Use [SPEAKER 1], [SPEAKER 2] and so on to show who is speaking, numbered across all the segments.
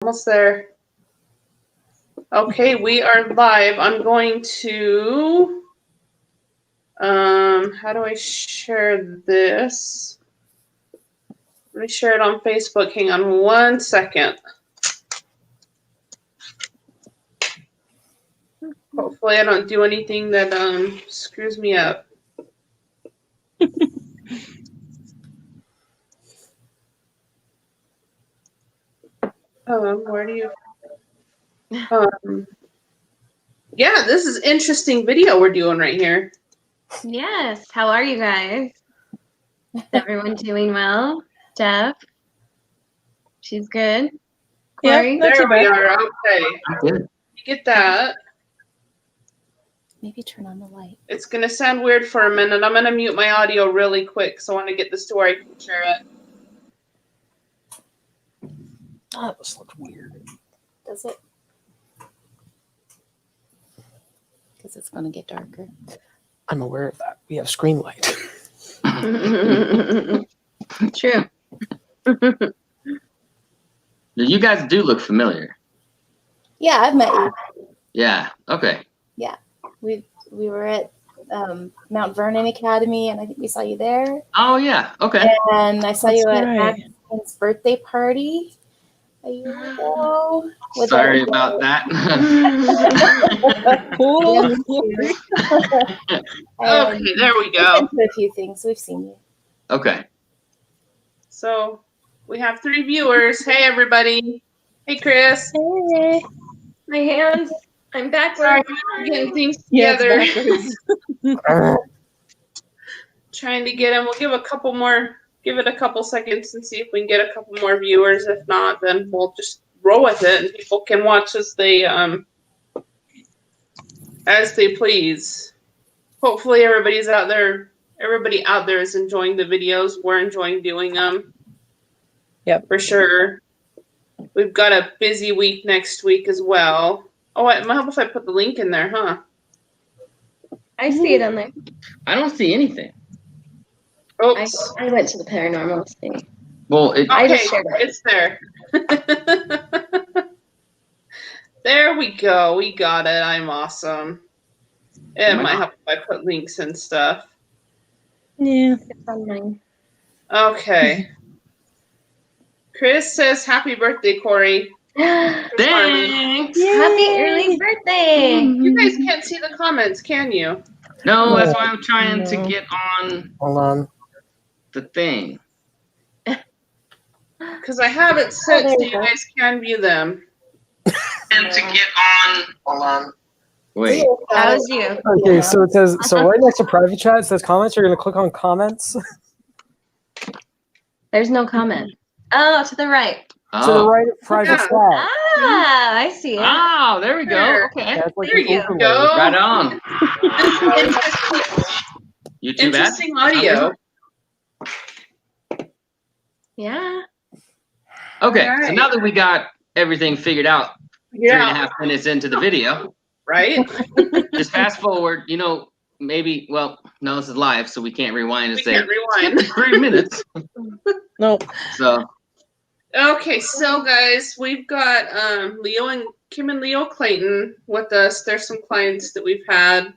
[SPEAKER 1] Almost there. Okay, we are live. I'm going to, how do I share this? Let me share it on Facebook. Hang on 1 second. Hopefully I don't do anything that screws me up. Where do you? Yeah, this is interesting video we're doing right here.
[SPEAKER 2] Yes. How are you guys? Is everyone doing well? Jeff? She's good. Corey?
[SPEAKER 1] Yeah, there we are. Okay.
[SPEAKER 3] Good.
[SPEAKER 1] You get that.
[SPEAKER 4] Maybe turn on the light.
[SPEAKER 1] It's going to sound weird for a minute. I'm going to mute my audio really quick, so I want to get this to where I can share it.
[SPEAKER 5] Oh, this looks weird.
[SPEAKER 4] Does it? Because it's going to get darker.
[SPEAKER 5] I'm aware of that. We have screen light.
[SPEAKER 2] True.
[SPEAKER 3] You guys do look familiar.
[SPEAKER 4] Yeah, I've met you.
[SPEAKER 3] Yeah. Okay.
[SPEAKER 4] Yeah, we were at Mount Vernon Academy, and I think we saw you there.
[SPEAKER 3] Oh yeah. Okay.
[SPEAKER 4] And I saw you at
[SPEAKER 5] right.
[SPEAKER 4] Max's birthday party a year ago.
[SPEAKER 3] Sorry about that.
[SPEAKER 4] Cool.
[SPEAKER 1] Okay, there we go.
[SPEAKER 4] A few things we've seen you.
[SPEAKER 3] Okay.
[SPEAKER 1] So we have 3 viewers. Hey, everybody. Hey, Chris.
[SPEAKER 4] Hey.
[SPEAKER 2] My hands. I'm back.
[SPEAKER 1] Sorry, we're getting things together. Trying to get them. We'll give it a couple seconds and see if we can get a couple more viewers. If not, then we'll just roll with it, and people can watch as they please. Hopefully, everybody out there is enjoying the videos. We're enjoying doing them.
[SPEAKER 5] Yep,
[SPEAKER 1] for sure. We've got a busy week next week as well. Oh, it might help if I put the link in there, huh?
[SPEAKER 2] I see it on there.
[SPEAKER 3] I don't see anything.
[SPEAKER 1] Oops.
[SPEAKER 2] I went to the paranormal thing.
[SPEAKER 3] Well,
[SPEAKER 2] I
[SPEAKER 1] Okay,
[SPEAKER 2] just shared it.
[SPEAKER 1] it's there. There we go. We got it. I'm awesome. It might help if I put links and stuff.
[SPEAKER 5] Yeah.
[SPEAKER 2] It's on mine.
[SPEAKER 1] Okay. Chris says, "Happy birthday, Corey."
[SPEAKER 3] thanks.
[SPEAKER 2] Happy early birthday.
[SPEAKER 1] You guys can't see the comments, can you?
[SPEAKER 3] No, that's why I'm trying to get on
[SPEAKER 5] Hold on.
[SPEAKER 3] the thing.
[SPEAKER 1] Because I have it set so you guys can view them.
[SPEAKER 3] And to get on. Hold on. Wait.
[SPEAKER 2] That was you.
[SPEAKER 5] Okay, so it says, right next to private chat, it says comments. You're going to click on comments.
[SPEAKER 2] There's no comment. Oh, to the right.
[SPEAKER 5] To the right of private chat.
[SPEAKER 2] Ah, I see it.
[SPEAKER 3] Oh, there we go.
[SPEAKER 1] There.
[SPEAKER 3] Okay.
[SPEAKER 5] That's like
[SPEAKER 1] There
[SPEAKER 5] an
[SPEAKER 1] you
[SPEAKER 5] overlay.
[SPEAKER 1] go.
[SPEAKER 3] Right on. YouTube ads?
[SPEAKER 1] Interesting audio.
[SPEAKER 2] Yeah.
[SPEAKER 3] Okay,
[SPEAKER 1] All
[SPEAKER 3] so
[SPEAKER 1] right.
[SPEAKER 3] now that we got everything figured out, 3.5 minutes into the video,
[SPEAKER 1] Right?
[SPEAKER 3] just fast forward, maybe, well, no, this is live, so we can't rewind and
[SPEAKER 1] We
[SPEAKER 3] say,
[SPEAKER 1] can't rewind.
[SPEAKER 3] skip 3 minutes.
[SPEAKER 5] Nope.
[SPEAKER 3] So,
[SPEAKER 1] Okay, so guys, we've got Kim and Leo Clayton with us. There's some clients that we've had.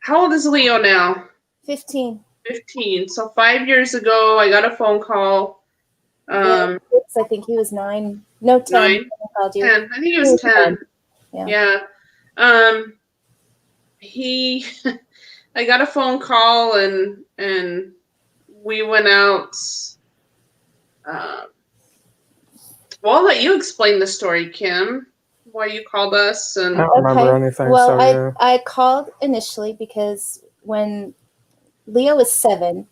[SPEAKER 1] How old is Leo now?
[SPEAKER 4] 15.
[SPEAKER 1] 15. So 5 years ago, I got a phone call.
[SPEAKER 4] I think he was 9. No, 10.
[SPEAKER 1] 9.
[SPEAKER 4] I called you.
[SPEAKER 1] 10. I think he was 10. Yeah. I got a phone call and we went out. Well, I'll let you explain the story, Kim. Why you called us
[SPEAKER 5] I
[SPEAKER 1] and
[SPEAKER 5] don't remember anything.
[SPEAKER 4] Well,
[SPEAKER 5] so, yeah.
[SPEAKER 4] I called initially because when Leo was 7,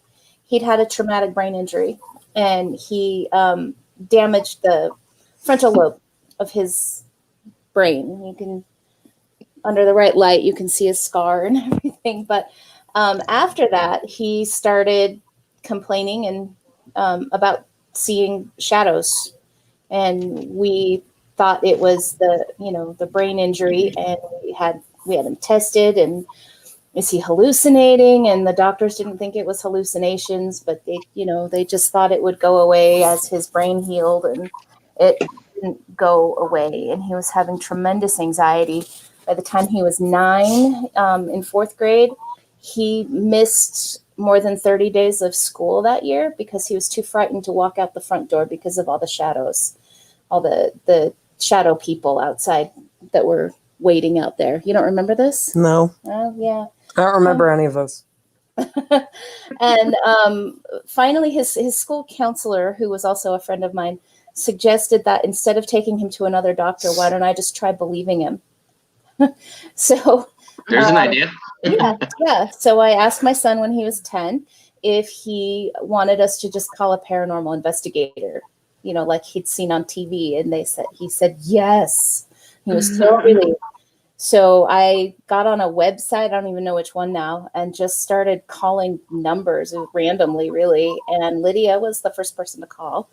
[SPEAKER 4] he'd had a traumatic brain injury, and he damaged the frontal lobe of his brain. You can, under the right light, you can see a scar and everything. But after that, he started complaining and about seeing shadows, and we thought it was the brain injury, and we had him tested, and is he hallucinating? And the doctors didn't think it was hallucinations, but they just thought it would go away as his brain healed, and it didn't go away. And he was having tremendous anxiety. By the time he was 9, in 4th grade, he missed more than 30 days of school that year because he was too frightened to walk out the front door because of all the shadows, all the shadow people outside that were waiting out there. You don't remember this?
[SPEAKER 5] No,
[SPEAKER 4] Oh, yeah.
[SPEAKER 5] I don't remember any of this.
[SPEAKER 4] And finally, his school counselor, who was also a friend of mine, suggested that instead of taking him to another doctor, why don't I just try believing him? So
[SPEAKER 3] There's an idea.
[SPEAKER 4] yeah. So I asked my son when he was 10 if he wanted us to just call a paranormal investigator, like he'd seen on TV. And he said yes. He was so relieved. So I got on a website, I don't even know which one now, and just started calling numbers randomly, really. And Lydia was the first person to call,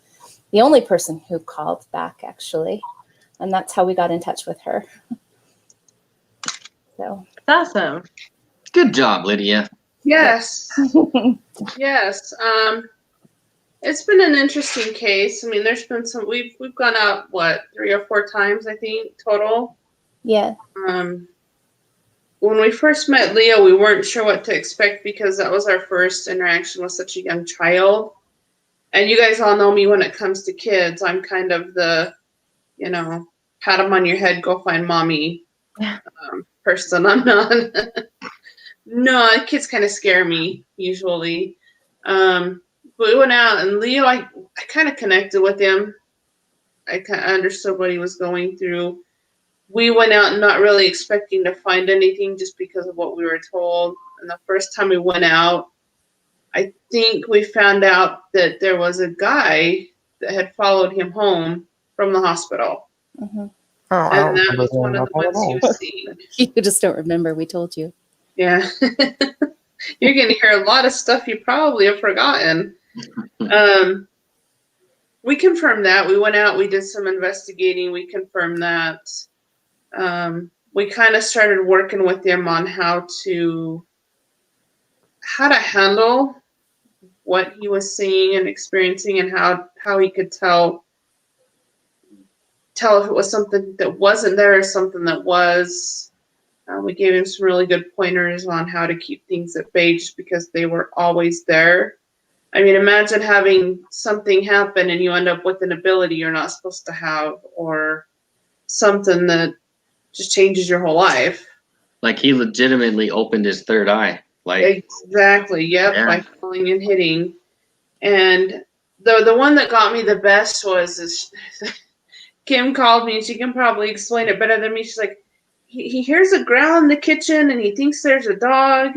[SPEAKER 4] the only person who called back, actually. And that's how we got in touch with her. So
[SPEAKER 2] That's awesome.
[SPEAKER 3] Good job, Lydia.
[SPEAKER 1] Yes. Yes. It's been an interesting case. I mean, there's been some. We've gone out 3 or 4 times, I think, total.
[SPEAKER 4] yeah.
[SPEAKER 1] When we first met Leo, we weren't sure what to expect because that was our first interaction with such a young child. And you guys all know me when it comes to kids. I'm kind of the, pat them on your head, go find mommy person. I'm not. No, kids kind of scare me usually. But we went out and Leo, I kind of connected with him. I kind of understood what he was going through. We went out not really expecting to find anything just because of what we were told. And the first time we went out, I think we found out that there was a guy that had followed him home from the hospital.
[SPEAKER 4] Mm-hmm.
[SPEAKER 5] Oh, I don't
[SPEAKER 1] And that
[SPEAKER 5] remember
[SPEAKER 1] was one of the
[SPEAKER 5] that at
[SPEAKER 1] ones he
[SPEAKER 5] all.
[SPEAKER 1] was seeing.
[SPEAKER 4] You just don't remember. We told you.
[SPEAKER 1] Yeah. You're going to hear a lot of stuff you probably have forgotten. We confirmed that. We went out, we did some investigating. We confirmed that. We kind of started working with him on how to handle what he was seeing and experiencing, and how he could tell if it was something that wasn't there or something that was. We gave him some really good pointers on how to keep things at bay just because they were always there. I mean, imagine having something happen and you end up with an ability you're not supposed to have, or something that just changes your whole life.
[SPEAKER 3] Like he legitimately opened his third eye. Like
[SPEAKER 1] Exactly. Yep.
[SPEAKER 3] Yeah.
[SPEAKER 1] By falling and hitting. And the one that got me the best was Kim called me, and she can probably explain it better than me. She's like, he hears a growl in the kitchen and he thinks there's a dog.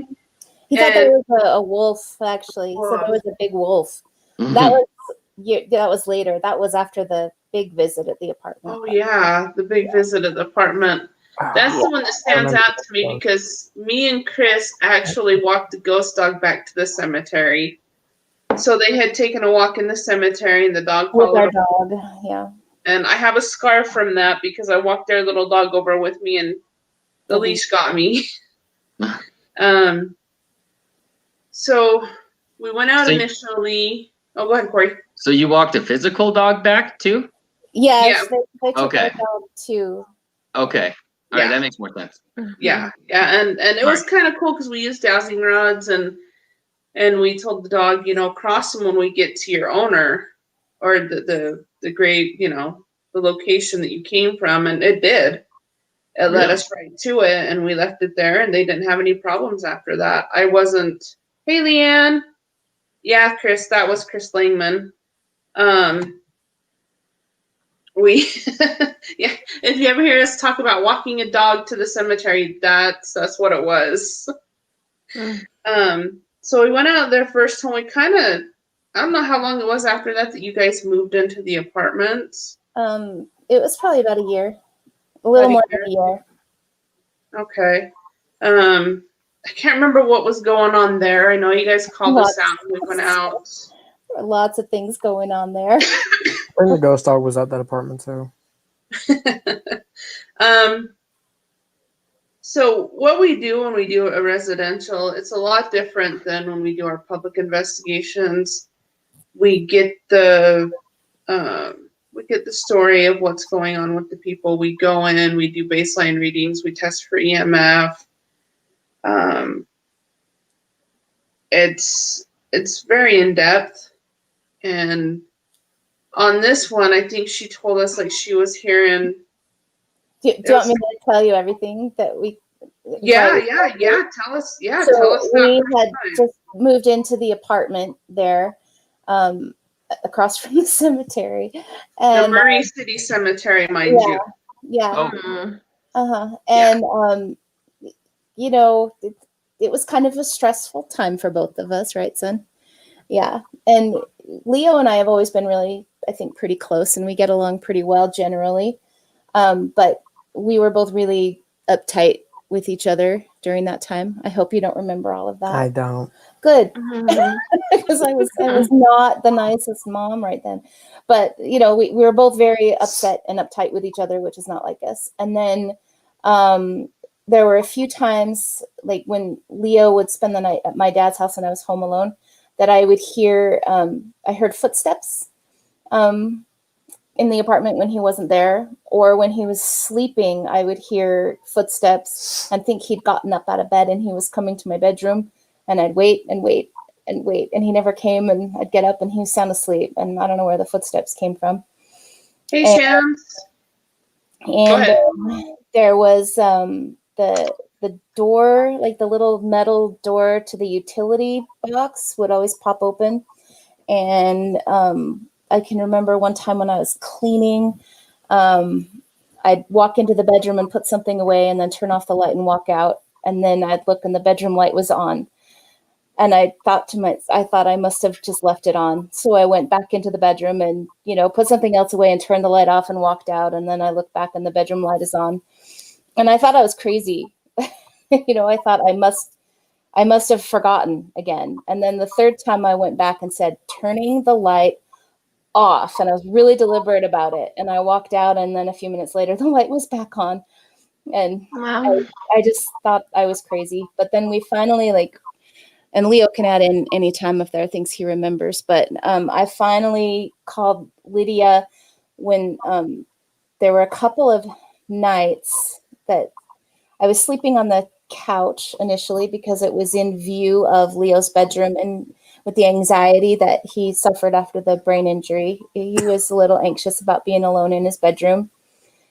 [SPEAKER 4] He thought there was a wolf, actually. He said there was a big wolf.
[SPEAKER 3] mhm.
[SPEAKER 4] That was later. That was after the big visit at the apartment.
[SPEAKER 1] Oh yeah, the big visit at the apartment. That's the one that stands out to me because me and Chris actually walked the ghost dog back to the cemetery. So they had taken a walk in the cemetery and the dog
[SPEAKER 4] With
[SPEAKER 1] followed
[SPEAKER 4] our
[SPEAKER 1] them.
[SPEAKER 4] dog, yeah.
[SPEAKER 1] And I have a scar from that because I walked their little dog over with me and the leash got me. So we went out
[SPEAKER 3] So you-
[SPEAKER 1] initially. Oh, go ahead, Corey.
[SPEAKER 3] So you walked a physical dog back too?
[SPEAKER 4] Yes,
[SPEAKER 1] Yeah.
[SPEAKER 4] they took
[SPEAKER 3] Okay.
[SPEAKER 4] our dog too.
[SPEAKER 3] Okay. All right,
[SPEAKER 1] Yeah.
[SPEAKER 3] that makes more sense.
[SPEAKER 1] Yeah, and it was kind of cool because we used dowsing rods and we told the dog, cross them when we get to your owner or the grave, the location that you came from, and it did. It led
[SPEAKER 3] Yeah.
[SPEAKER 1] us right to it, and we left it there, and they didn't have any problems after that. I wasn't. Hey, Leanne. Yeah, Chris, that was Chris Langman. We, yeah. If you ever hear us talk about walking a dog to the cemetery, that's what it was. So we went out there first, and we kind of, I don't know how long it was after that you guys moved into the apartment.
[SPEAKER 4] It was probably about a year. A little
[SPEAKER 1] About a
[SPEAKER 4] more than a year.
[SPEAKER 1] Okay. I can't remember what was going on there. I know you guys called us out and we went out.
[SPEAKER 4] There were lots of things going on there.
[SPEAKER 5] I think the ghost dog was at that apartment too.
[SPEAKER 1] So what we do when we do a residential, it's a lot different than when we do our public investigations. We get the story of what's going on with the people. We go in, we do baseline readings, we test for EMF. It's very in depth, and on this one, I think she told us like she was hearing.
[SPEAKER 4] Do you want me to tell you everything that we?
[SPEAKER 1] Yeah. Tell us. Yeah,
[SPEAKER 4] So
[SPEAKER 1] tell us.
[SPEAKER 4] we had just moved into the apartment there, across from the cemetery, and
[SPEAKER 1] the Murray City Cemetery, mind you.
[SPEAKER 4] Yeah.
[SPEAKER 3] Oh.
[SPEAKER 2] Mm.
[SPEAKER 4] And you know, it was kind of a stressful time for both of us, right, son? Yeah. And Leo and I have always been really, I think, pretty close, and we get along pretty well generally. But we were both really uptight with each other during that time. I hope you don't remember all of that.
[SPEAKER 5] I don't.
[SPEAKER 4] Good.
[SPEAKER 2] Mhm.
[SPEAKER 4] Because I was not the nicest mom right then. But you know, we were both very upset and uptight with each other, which is not like us. And then there were a few times, like when Leo would spend the night at my dad's house and I was home alone, that I would hear I heard footsteps in the apartment when he wasn't there, or when he was sleeping, I would hear footsteps and think he'd gotten up out of bed and he was coming to my bedroom, and I'd wait and wait and wait, and he never came, and I'd get up and he was sound asleep, and I don't know where the footsteps came from.
[SPEAKER 1] Hey,
[SPEAKER 4] And-
[SPEAKER 1] Shams.
[SPEAKER 4] And there was the door, like the little metal door to the utility box would always pop open. And I can remember one time when I was cleaning, I'd walk into the bedroom and put something away and then turn off the light and walk out. And then I'd look and the bedroom light was on. And I thought I must have just left it on. So I went back into the bedroom and, you know, put something else away and turned the light off and walked out. And then I looked back and the bedroom light is on. And I thought I was crazy. You know, I thought I must have forgotten again. And then the third time I went back and said, turning the light off. And I was really deliberate about it. And I walked out, and then a few minutes later, the light was back on. And
[SPEAKER 2] Wow.
[SPEAKER 4] I just thought I was crazy. But then we finally, and Leo can add in any time if there are things he remembers. But I finally called Lydia when there were a couple of nights that I was sleeping on the couch initially because it was in view of Leo's bedroom, and with the anxiety that he suffered after the brain injury, he was a little anxious about being alone in his bedroom.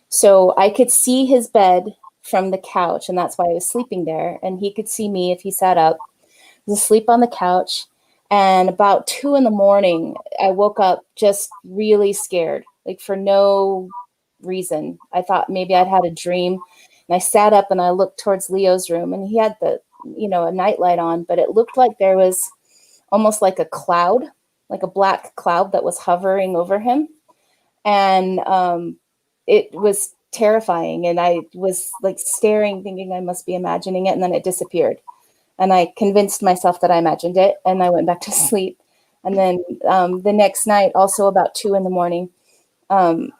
[SPEAKER 4] So I could see his bed from the couch, and that's why I was sleeping there. And he could see me if he sat up. I was asleep on the couch, and about 2 a.m, I woke up just really scared, like for no reason. I thought maybe I'd had a dream. And I sat up and I looked towards Leo's room, and he had a nightlight on, but it looked like there was almost like a cloud, like a black cloud that was hovering over him. And it was terrifying. And I was like staring, thinking I must be imagining it. And then it disappeared. And I convinced myself that I imagined it, and I went back to sleep. And then the next night, also about 2 a.m,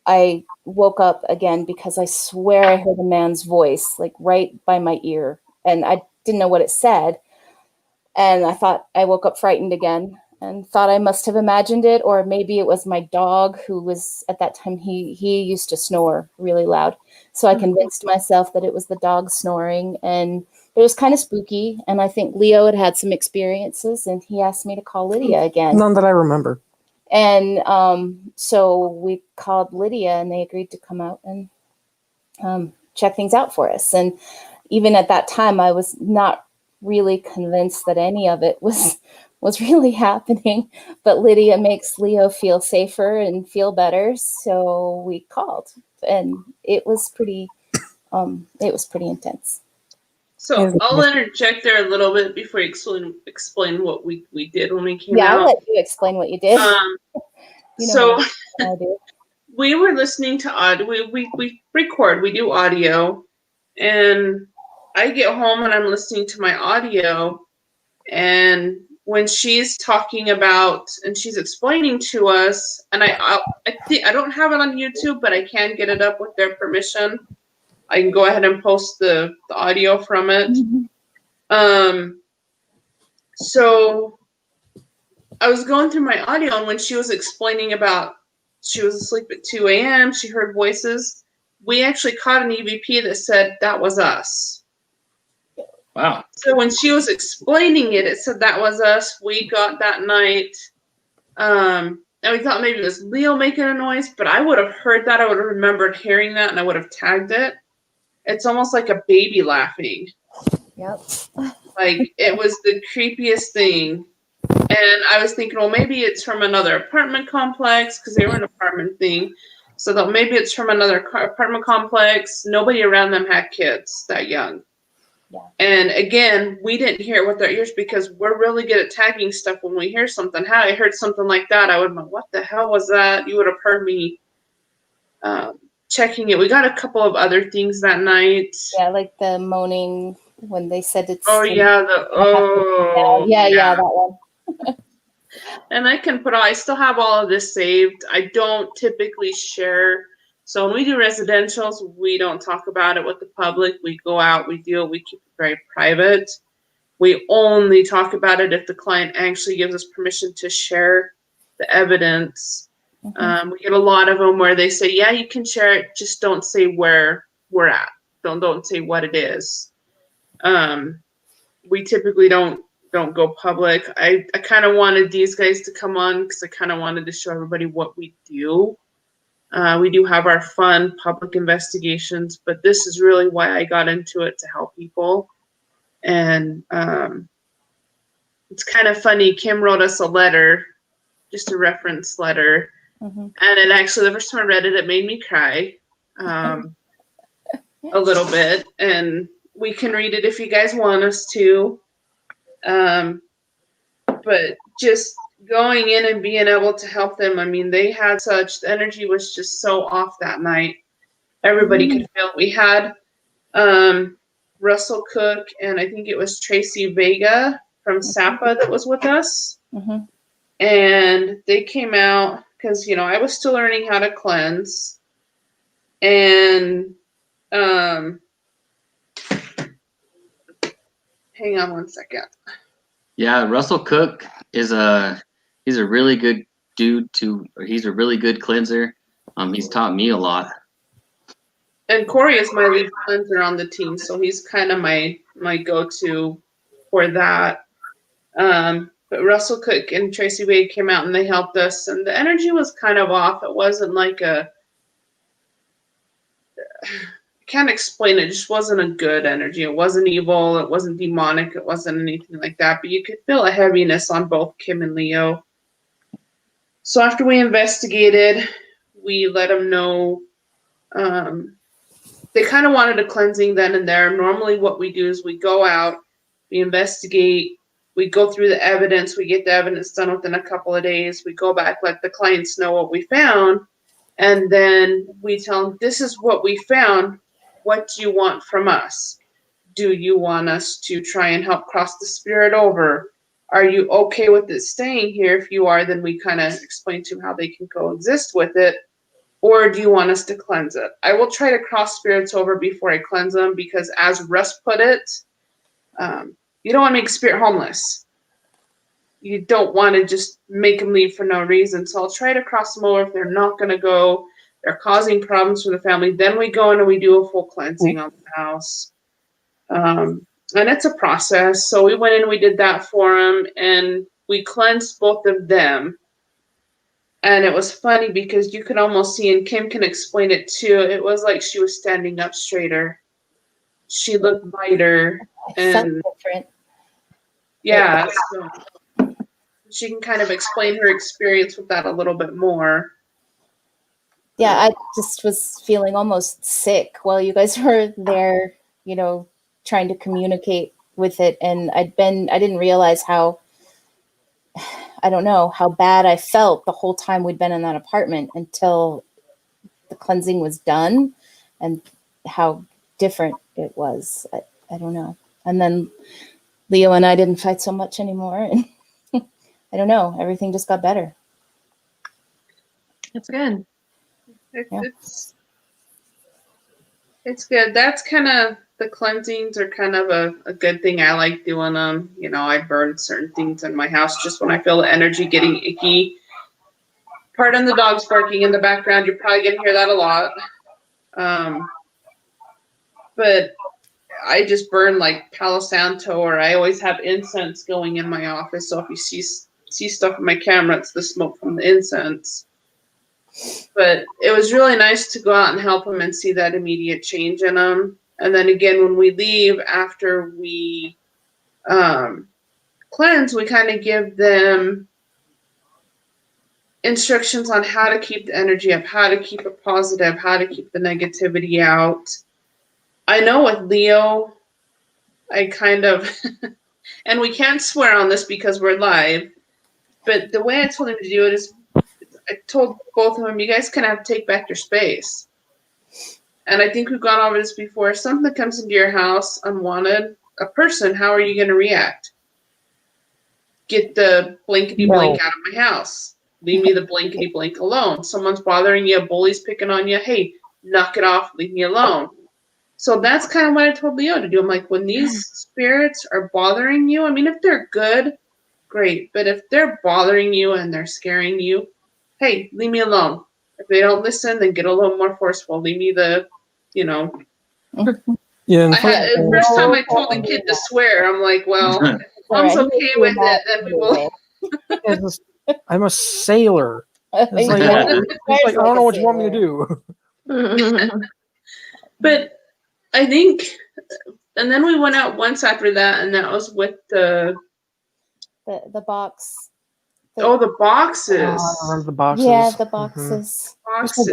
[SPEAKER 4] I woke up again because I swear I heard a man's voice, like right by my ear, and I didn't know what it said. And I woke up frightened again and thought I must have imagined it, or maybe it was my dog who was, at that time, he used to snore really loud. So I convinced myself that it was the dog snoring, and it was kind of spooky. And I think Leo had some experiences, and he asked me to call Lydia again.
[SPEAKER 5] None that I remember.
[SPEAKER 4] And so we called Lydia, and they agreed to come out and check things out for us. And even at that time, I was not really convinced that any of it was really happening. But Lydia makes Leo feel safer and feel better, so we called, and it was pretty intense.
[SPEAKER 1] So I'll interject there a little bit before you explain what we did when we came
[SPEAKER 4] Yeah,
[SPEAKER 1] out.
[SPEAKER 4] I'll let you explain what you did. You know
[SPEAKER 1] So
[SPEAKER 4] what I do.
[SPEAKER 1] we were listening to audio. We record. We do audio, and I get home and I'm listening to my audio, and when she's talking about and she's explaining to us, and I don't have it on YouTube, but I can get it up with their permission. I can go ahead and post the audio from it. So I was going through my audio, and when she was explaining about she was asleep at 2 a.m., she heard voices. We actually caught an EVP that said that was us.
[SPEAKER 3] Wow.
[SPEAKER 1] So when she was explaining it, it said that was us. We got that night. And we thought maybe it was Leo making a noise, but I would have heard that. I would have remembered hearing that, and I would have tagged it. It's almost like a baby laughing.
[SPEAKER 4] Yep.
[SPEAKER 1] Like, it was the creepiest thing. And I was thinking, well, maybe it's from another apartment complex, because they were an apartment thing. So that maybe it's from another apartment complex. Nobody around them had kids that young.
[SPEAKER 4] Yeah.
[SPEAKER 1] And again, we didn't hear it with our ears because we're really good at tagging stuff when we hear something. Had I heard something like that, I would have been, what the hell was that? You would have heard me checking it. We got a couple of other things that night.
[SPEAKER 4] Yeah, like the moaning when they said it's.
[SPEAKER 1] Oh, yeah.
[SPEAKER 4] Yeah, that one.
[SPEAKER 1] And I still have all of this saved. I don't typically share. So when we do residentials, we don't talk about it with the public. We go out, we deal, we keep it very private. We only talk about it if the client actually gives us permission to share the evidence. We get a lot of them where they say, yeah, you can share it, just don't say where we're at. Don't say what it is. We typically don't go public. I kind of wanted these guys to come on because I kind of wanted to show everybody what we do. We do have our fun public investigations, but this is really why I got into it, to help people. And it's kind of funny. Kim wrote us a letter, just a reference letter. And it actually, the first time I read it, it made me cry a little bit. And we can read it if you guys want us to. But just going in and being able to help them, I mean, they had the energy was just so off that night. Everybody could feel it. We had Russell Cook and I think it was Tracy Vega from SAPA that was with us. And they came out because, I was still learning how to cleanse. And hang on one second.
[SPEAKER 3] Yeah, Russell Cook is he's a really good dude he's a really good cleanser. He's taught me a lot.
[SPEAKER 1] And Corey is my lead cleanser on the team, so he's kind of my go-to for that. But Russell Cook and Tracy Wade came out and they helped us, and the energy was kind of off. It wasn't like I can't explain it. It just wasn't a good energy. It wasn't evil. It wasn't demonic. It wasn't anything like that. But you could feel a heaviness on both Kim and Leo. So after we investigated, we let them know. They kind of wanted a cleansing then and there. Normally what we do is we go out, we investigate, we go through the evidence, we get the evidence done within a couple of days. We go back, let the clients know what we found, and then we tell them, this is what we found. What do you want from us? Do you want us to try and help cross the spirit over? Are you okay with it staying here? If you are, then we kind of explain to them how they can coexist with it. Or do you want us to cleanse it? I will try to cross spirits over before I cleanse them because, as Russ put it, you don't want to make spirit homeless. You don't want to just make them leave for no reason. So I'll try to cross them over if they're not going to go. They're causing problems for the family. Then we go in and we do a full cleansing on the house. And it's a process. So we went in and we did that for them, and we cleansed both of them. And it was funny because you could almost see, and Kim can explain it too, it was like she was standing up straighter. She looked lighter. And
[SPEAKER 4] different.
[SPEAKER 1] Yeah, so she can kind of explain her experience with that a little bit more.
[SPEAKER 4] Yeah, I just was feeling almost sick while you guys were there, trying to communicate with it. And I didn't realize how bad I felt the whole time we'd been in that apartment until the cleansing was done, and how different it was. I don't know. And then Leo and I didn't fight so much anymore. And I don't know, everything just got better.
[SPEAKER 2] That's good.
[SPEAKER 1] It's It's good. That's kind of the cleansings are kind of a good thing. I like doing them. You know, I burn certain things in my house just when I feel the energy getting icky. Pardon the dogs barking in the background. You're probably gonna hear that a lot. But I just burn like Palo Santo, or I always have incense going in my office. So if you see stuff in my camera, it's the smoke from the incense. But it was really nice to go out and help them and see that immediate change in them. And then again, when we leave after we cleanse, we kind of give them instructions on how to keep the energy up, how to keep it positive, how to keep the negativity out. I know with Leo, I kind of, and we can't swear on this because we're live, but the way I told him to do it is, I told both of them, you guys kind of have to take back your space. And I think we've gone over this before. If something comes into your house unwanted, a person, how are you going to react? Get the blankety blank out of my house. Leave me the blankety blank alone. Someone's bothering you, a bully's picking on you. Hey, knock it off. Leave me alone. So that's kind of what I told Leo to do. I'm like, when these spirits are bothering you, I mean, if they're good, great. But if they're bothering you and they're scaring you, hey, leave me alone. If they don't listen, then get a little more forceful. Leave me the, you know.
[SPEAKER 5] Yeah.
[SPEAKER 1] The first time I told the kid to swear, I'm like, well, if mom's okay with it, then we will.
[SPEAKER 5] I'm a sailor. It's like, I don't know what you want me to do.
[SPEAKER 1] But I think, and then we went out once after that, and that was with the
[SPEAKER 4] box.
[SPEAKER 1] the boxes.
[SPEAKER 5] I remember the boxes.
[SPEAKER 4] Yeah, the boxes.
[SPEAKER 1] Boxes.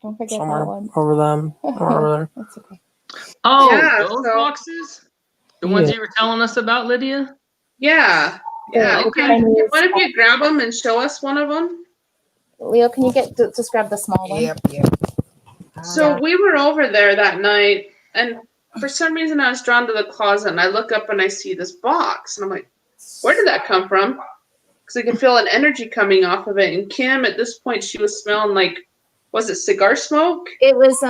[SPEAKER 4] Don't forget
[SPEAKER 5] Somewhere
[SPEAKER 4] that one.
[SPEAKER 5] over them. Over there.
[SPEAKER 4] That's okay.
[SPEAKER 3] Oh,
[SPEAKER 1] Yeah,
[SPEAKER 3] those boxes? The ones you were telling us about, Lydia?
[SPEAKER 1] Yeah. Yeah. Okay. What if you grab them and show us one of them?
[SPEAKER 4] Leo, can you just grab the small one?
[SPEAKER 6] Yep.
[SPEAKER 1] So we were over there that night, and for some reason I was drawn to the closet, and I look up and I see this box, and I'm like, where did that come from? Because I could feel an energy coming off of it. And Kim, at this point, she was smelling like, was it cigar smoke?
[SPEAKER 4] It was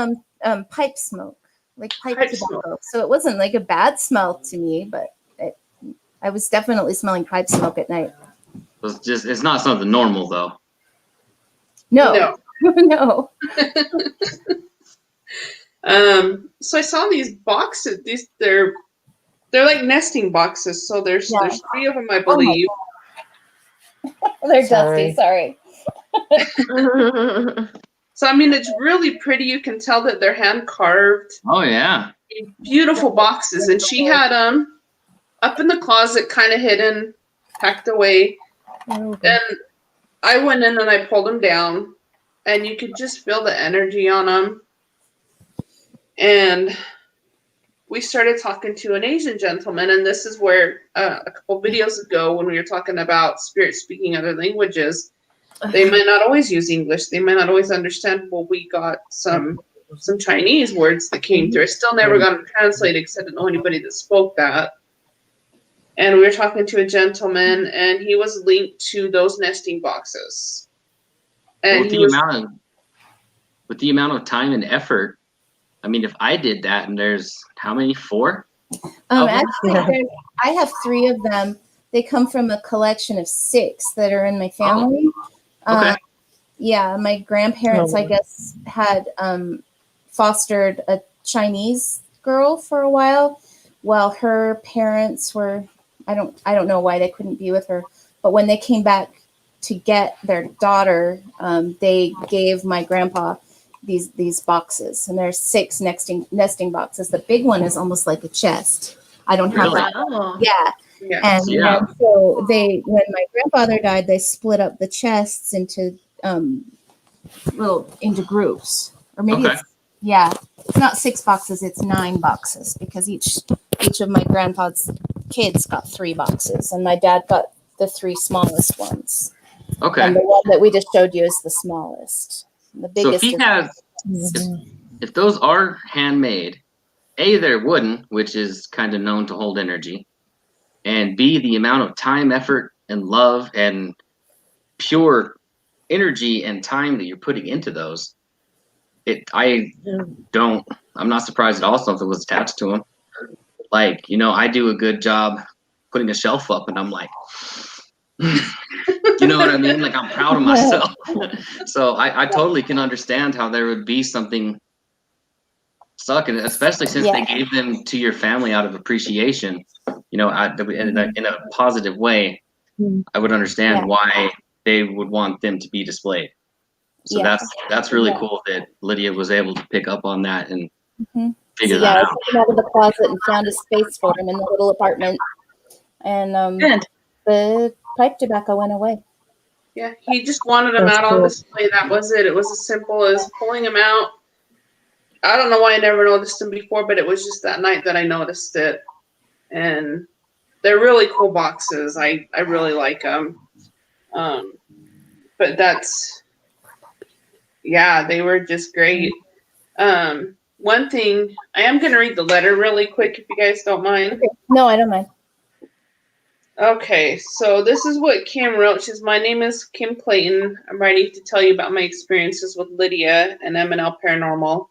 [SPEAKER 4] pipe smoke, like pipe tobacco.
[SPEAKER 1] Smoke.
[SPEAKER 4] So it wasn't like a bad smell to me, but I was definitely smelling pipe smoke at night.
[SPEAKER 3] It's not something normal though.
[SPEAKER 4] No. No.
[SPEAKER 1] So I saw these boxes. They're like nesting boxes. So there's 3 of them, I believe.
[SPEAKER 4] They're dusty. Sorry.
[SPEAKER 1] So I mean, it's really pretty. You can tell that they're hand carved.
[SPEAKER 3] Oh yeah.
[SPEAKER 1] Beautiful boxes, and she had them up in the closet, kind of hidden, packed away. And I went in and I pulled them down, and you could just feel the energy on them. And we started talking to an Asian gentleman, and this is where a couple videos ago, when we were talking about spirits speaking other languages, they might not always use English. They might not always understand. Well, we got some Chinese words that came through. I still never got them translated because I didn't know anybody that spoke that. And we were talking to a gentleman, and he was linked to those nesting boxes. And
[SPEAKER 3] with the amount of time and effort, I mean, if I did that, and there's how many? 4?
[SPEAKER 4] Actually, I have 3 of them. They come from a collection of 6 that are in my family.
[SPEAKER 3] Okay.
[SPEAKER 4] Yeah, my grandparents, I guess, had fostered a Chinese girl for a while her parents were, I don't know why they couldn't be with her, but when they came back to get their daughter, they gave my grandpa these boxes, and there's 6 nesting boxes. The big one is almost like a chest. I don't have
[SPEAKER 3] Really?
[SPEAKER 4] that.
[SPEAKER 2] Oh.
[SPEAKER 4] Yeah. And so when my grandfather died, they split up the chests into into groups, or maybe it's not 6 boxes, it's 9 boxes, because each of my grandpa's kids got 3 boxes, and my dad got the 3 smallest ones.
[SPEAKER 3] Okay.
[SPEAKER 4] And the one that we just showed you is the smallest. The
[SPEAKER 3] So
[SPEAKER 4] biggest.
[SPEAKER 3] if he has, if those are handmade, A, they're wooden, which is kind of known to hold energy, and B, the amount of time, effort, and love and pure energy and time that you're putting into those, I'm not surprised at all something was attached to him. Like, I do a good job putting a shelf up and I'm like, you know what I mean? Like, I'm proud of myself. So I totally can understand how there would be something sucking, especially since they gave them to your family out of appreciation, in a positive way. I would understand why they would want them to be displayed. So that's really cool that Lydia was able to pick up on that and figure that out.
[SPEAKER 4] I took him out of the closet and found a space for him in the little apartment. And the pipe tobacco went away.
[SPEAKER 1] Yeah, he just wanted them out on display. That was it. It was as simple as pulling them out. I don't know why I never noticed them before, but it was just that night that I noticed it. And they're really cool boxes. I really like them. But they were just great. One thing, I am going to read the letter really quick if you guys don't mind.
[SPEAKER 4] Okay. No, I don't mind.
[SPEAKER 1] Okay, so this is what Kim wrote. She says, my name is Kim Clayton. I'm writing to tell you about my experiences with Lydia and M&L Paranormal.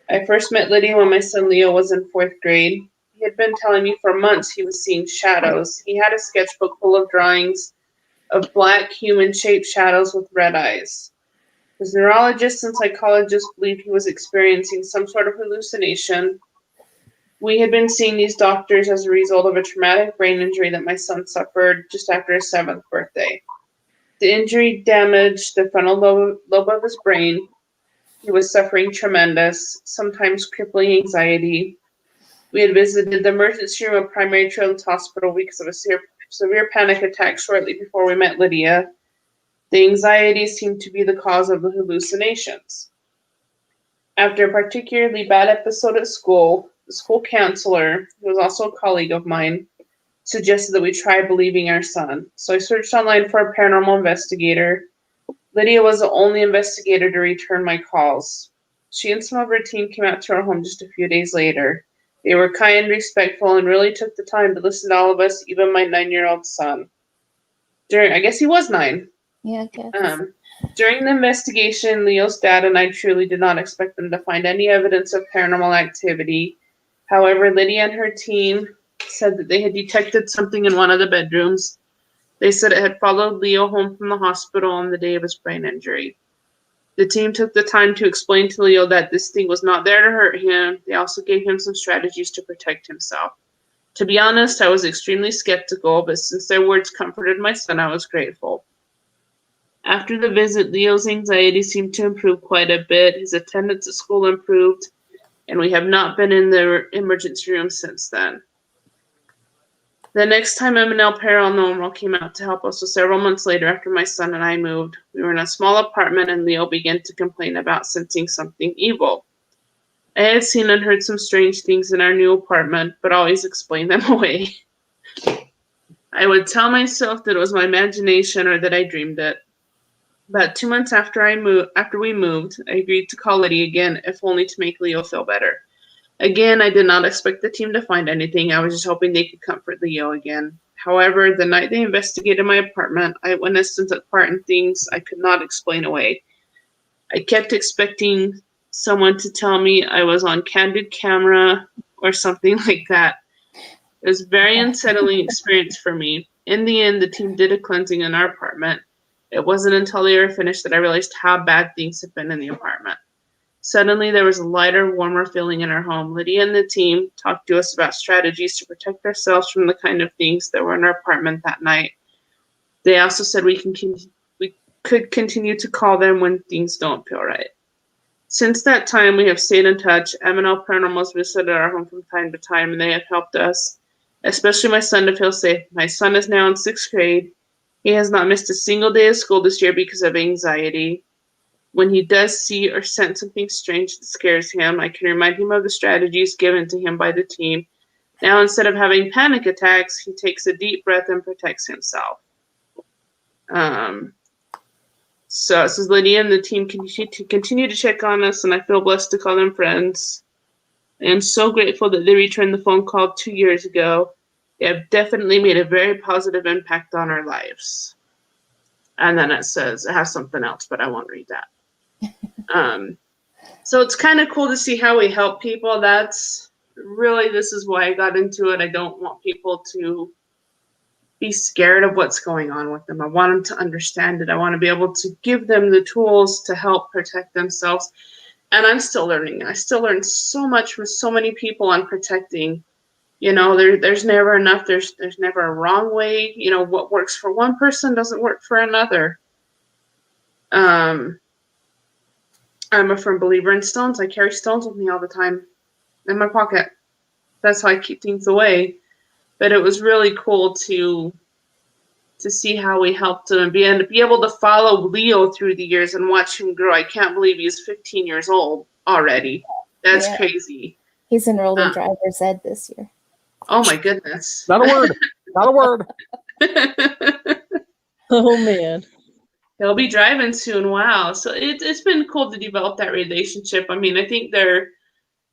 [SPEAKER 1] I first met Lydia when my son Leo was in 4th grade. He had been telling me for months he was seeing shadows. He had a sketchbook full of drawings of black human-shaped shadows with red eyes. His neurologists and psychologists believed he was experiencing some sort of hallucination. We had been seeing these doctors as a result of a traumatic brain injury that my son suffered just after his 7th birthday. The injury damaged the frontal lobe of his brain. He was suffering tremendous, sometimes crippling anxiety. We had visited the emergency room of Primary Children's Hospital because of a severe panic attack shortly before we met Lydia. The anxiety seemed to be the cause of the hallucinations. After a particularly bad episode at school, the school counselor, who was also a colleague of mine, suggested that we try believing our son. So I searched online for a paranormal investigator. Lydia was the only investigator to return my calls. She and some of her team came out to our home just a few days later. They were kind, respectful, and really took the time to listen to all of us, even my 9-year-old son. I guess he was 9.
[SPEAKER 4] Yeah, I guess.
[SPEAKER 1] During the investigation, Leo's dad and I truly did not expect them to find any evidence of paranormal activity. However, Lydia and her team said that they had detected something in one of the bedrooms. They said it had followed Leo home from the hospital on the day of his brain injury. The team took the time to explain to Leo that this thing was not there to hurt him. They also gave him some strategies to protect himself. To be honest, I was extremely skeptical, but since their words comforted my son, I was grateful. After the visit, Leo's anxiety seemed to improve quite a bit. His attendance at school improved, and we have not been in the emergency room since then. The next time M&L Paranormal came out to help us was several months later after my son and I moved. We were in a small apartment and Leo began to complain about sensing something evil. I had seen and heard some strange things in our new apartment, but always explained them away. I would tell myself that it was my imagination or that I dreamed it. About 2 months after we moved, I agreed to call Lydia again, if only to make Leo feel better. Again, I did not expect the team to find anything. I was just hoping they could comfort Leo again. However, the night they investigated my apartment, I witnessed and took part in things I could not explain away. I kept expecting someone to tell me I was on candid camera or something like that. It was a very unsettling experience for me. In the end, the team did a cleansing in our apartment. It wasn't until they were finished that I realized how bad things had been in the apartment. Suddenly, there was a lighter, warmer feeling in our home. Lydia and the team talked to us about strategies to protect ourselves from the kind of things that were in our apartment that night. They also said we could continue to call them when things don't feel right. Since that time, we have stayed in touch. M&L Paranormal has visited our home from time to time, and they have helped us, especially my son, to feel safe. My son is now in 6th grade. He has not missed a single day of school this year because of anxiety. When he does see or sense something strange that scares him, I can remind him of the strategies given to him by the team. Now, instead of having panic attacks, he takes a deep breath and protects himself. So it says Lydia and the team continue to check on us, and I feel blessed to call them friends. I am so grateful that they returned the phone call 2 years ago. They have definitely made a very positive impact on our lives. And then it says, it has something else, but I won't read that. So it's kind of cool to see how we help people. That's really, this is why I got into it. I don't want people to be scared of what's going on with them. I want them to understand it. I want to be able to give them the tools to help protect themselves. And I'm still learning. I still learn so much from so many people on protecting. You know, there's never enough. There's never a wrong way. You know, what works for one person doesn't work for another. I'm a firm believer in stones. I carry stones with me all the time in my pocket. That's how I keep things away. But it was really cool to see how we helped him and be able to follow Leo through the years and watch him grow. I can't believe he's 15 years old already. That's crazy.
[SPEAKER 4] He's enrolled in driver's ed this year.
[SPEAKER 1] Oh my goodness.
[SPEAKER 5] Not a word. Not a word.
[SPEAKER 6] Oh man.
[SPEAKER 1] He'll be driving soon. Wow. So it's been cool to develop that relationship. I mean, I think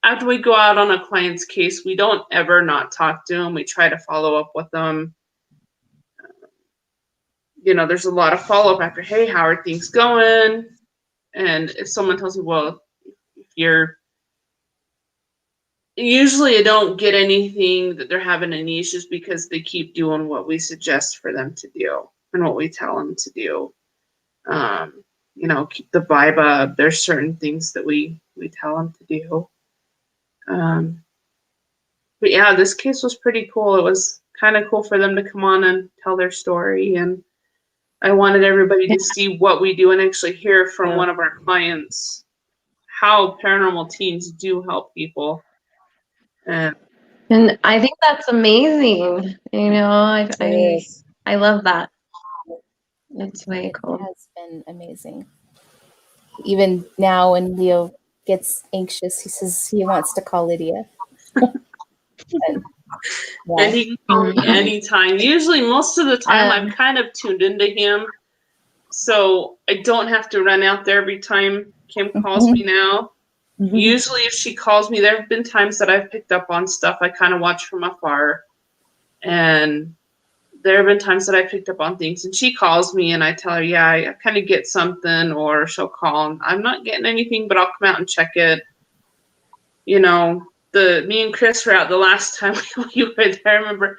[SPEAKER 1] after we go out on a client's case, we don't ever not talk to them. We try to follow up with them. You know, there's a lot of follow-up after, hey, how are things going? And if someone tells me, well, usually I don't get anything that they're having any issues because they keep doing what we suggest for them to do and what we tell them to do. You know, keep the vibe up. There's certain things that we tell them to do. But yeah, this case was pretty cool. It was kind of cool for them to come on and tell their story. And I wanted everybody to see what we do and actually hear from one of our clients how paranormal teams do help people. And
[SPEAKER 2] I think that's amazing. You know, I love that. It's way cool.
[SPEAKER 4] It has been amazing. Even now when Leo gets anxious, he says he wants to call Lydia.
[SPEAKER 1] And he can call me anytime. Usually, most of the time, I'm kind of tuned into him. So I don't have to run out there every time Kim calls me now.
[SPEAKER 6] Mhm.
[SPEAKER 1] Usually, if she calls me, there have been times that I've picked up on stuff. I kind of watch from afar. And there have been times that I picked up on things. And she calls me and I tell her, yeah, I kind of get something. Or she'll call and I'm not getting anything, but I'll come out and check it. You know, me and Chris were out the last time we were there. I remember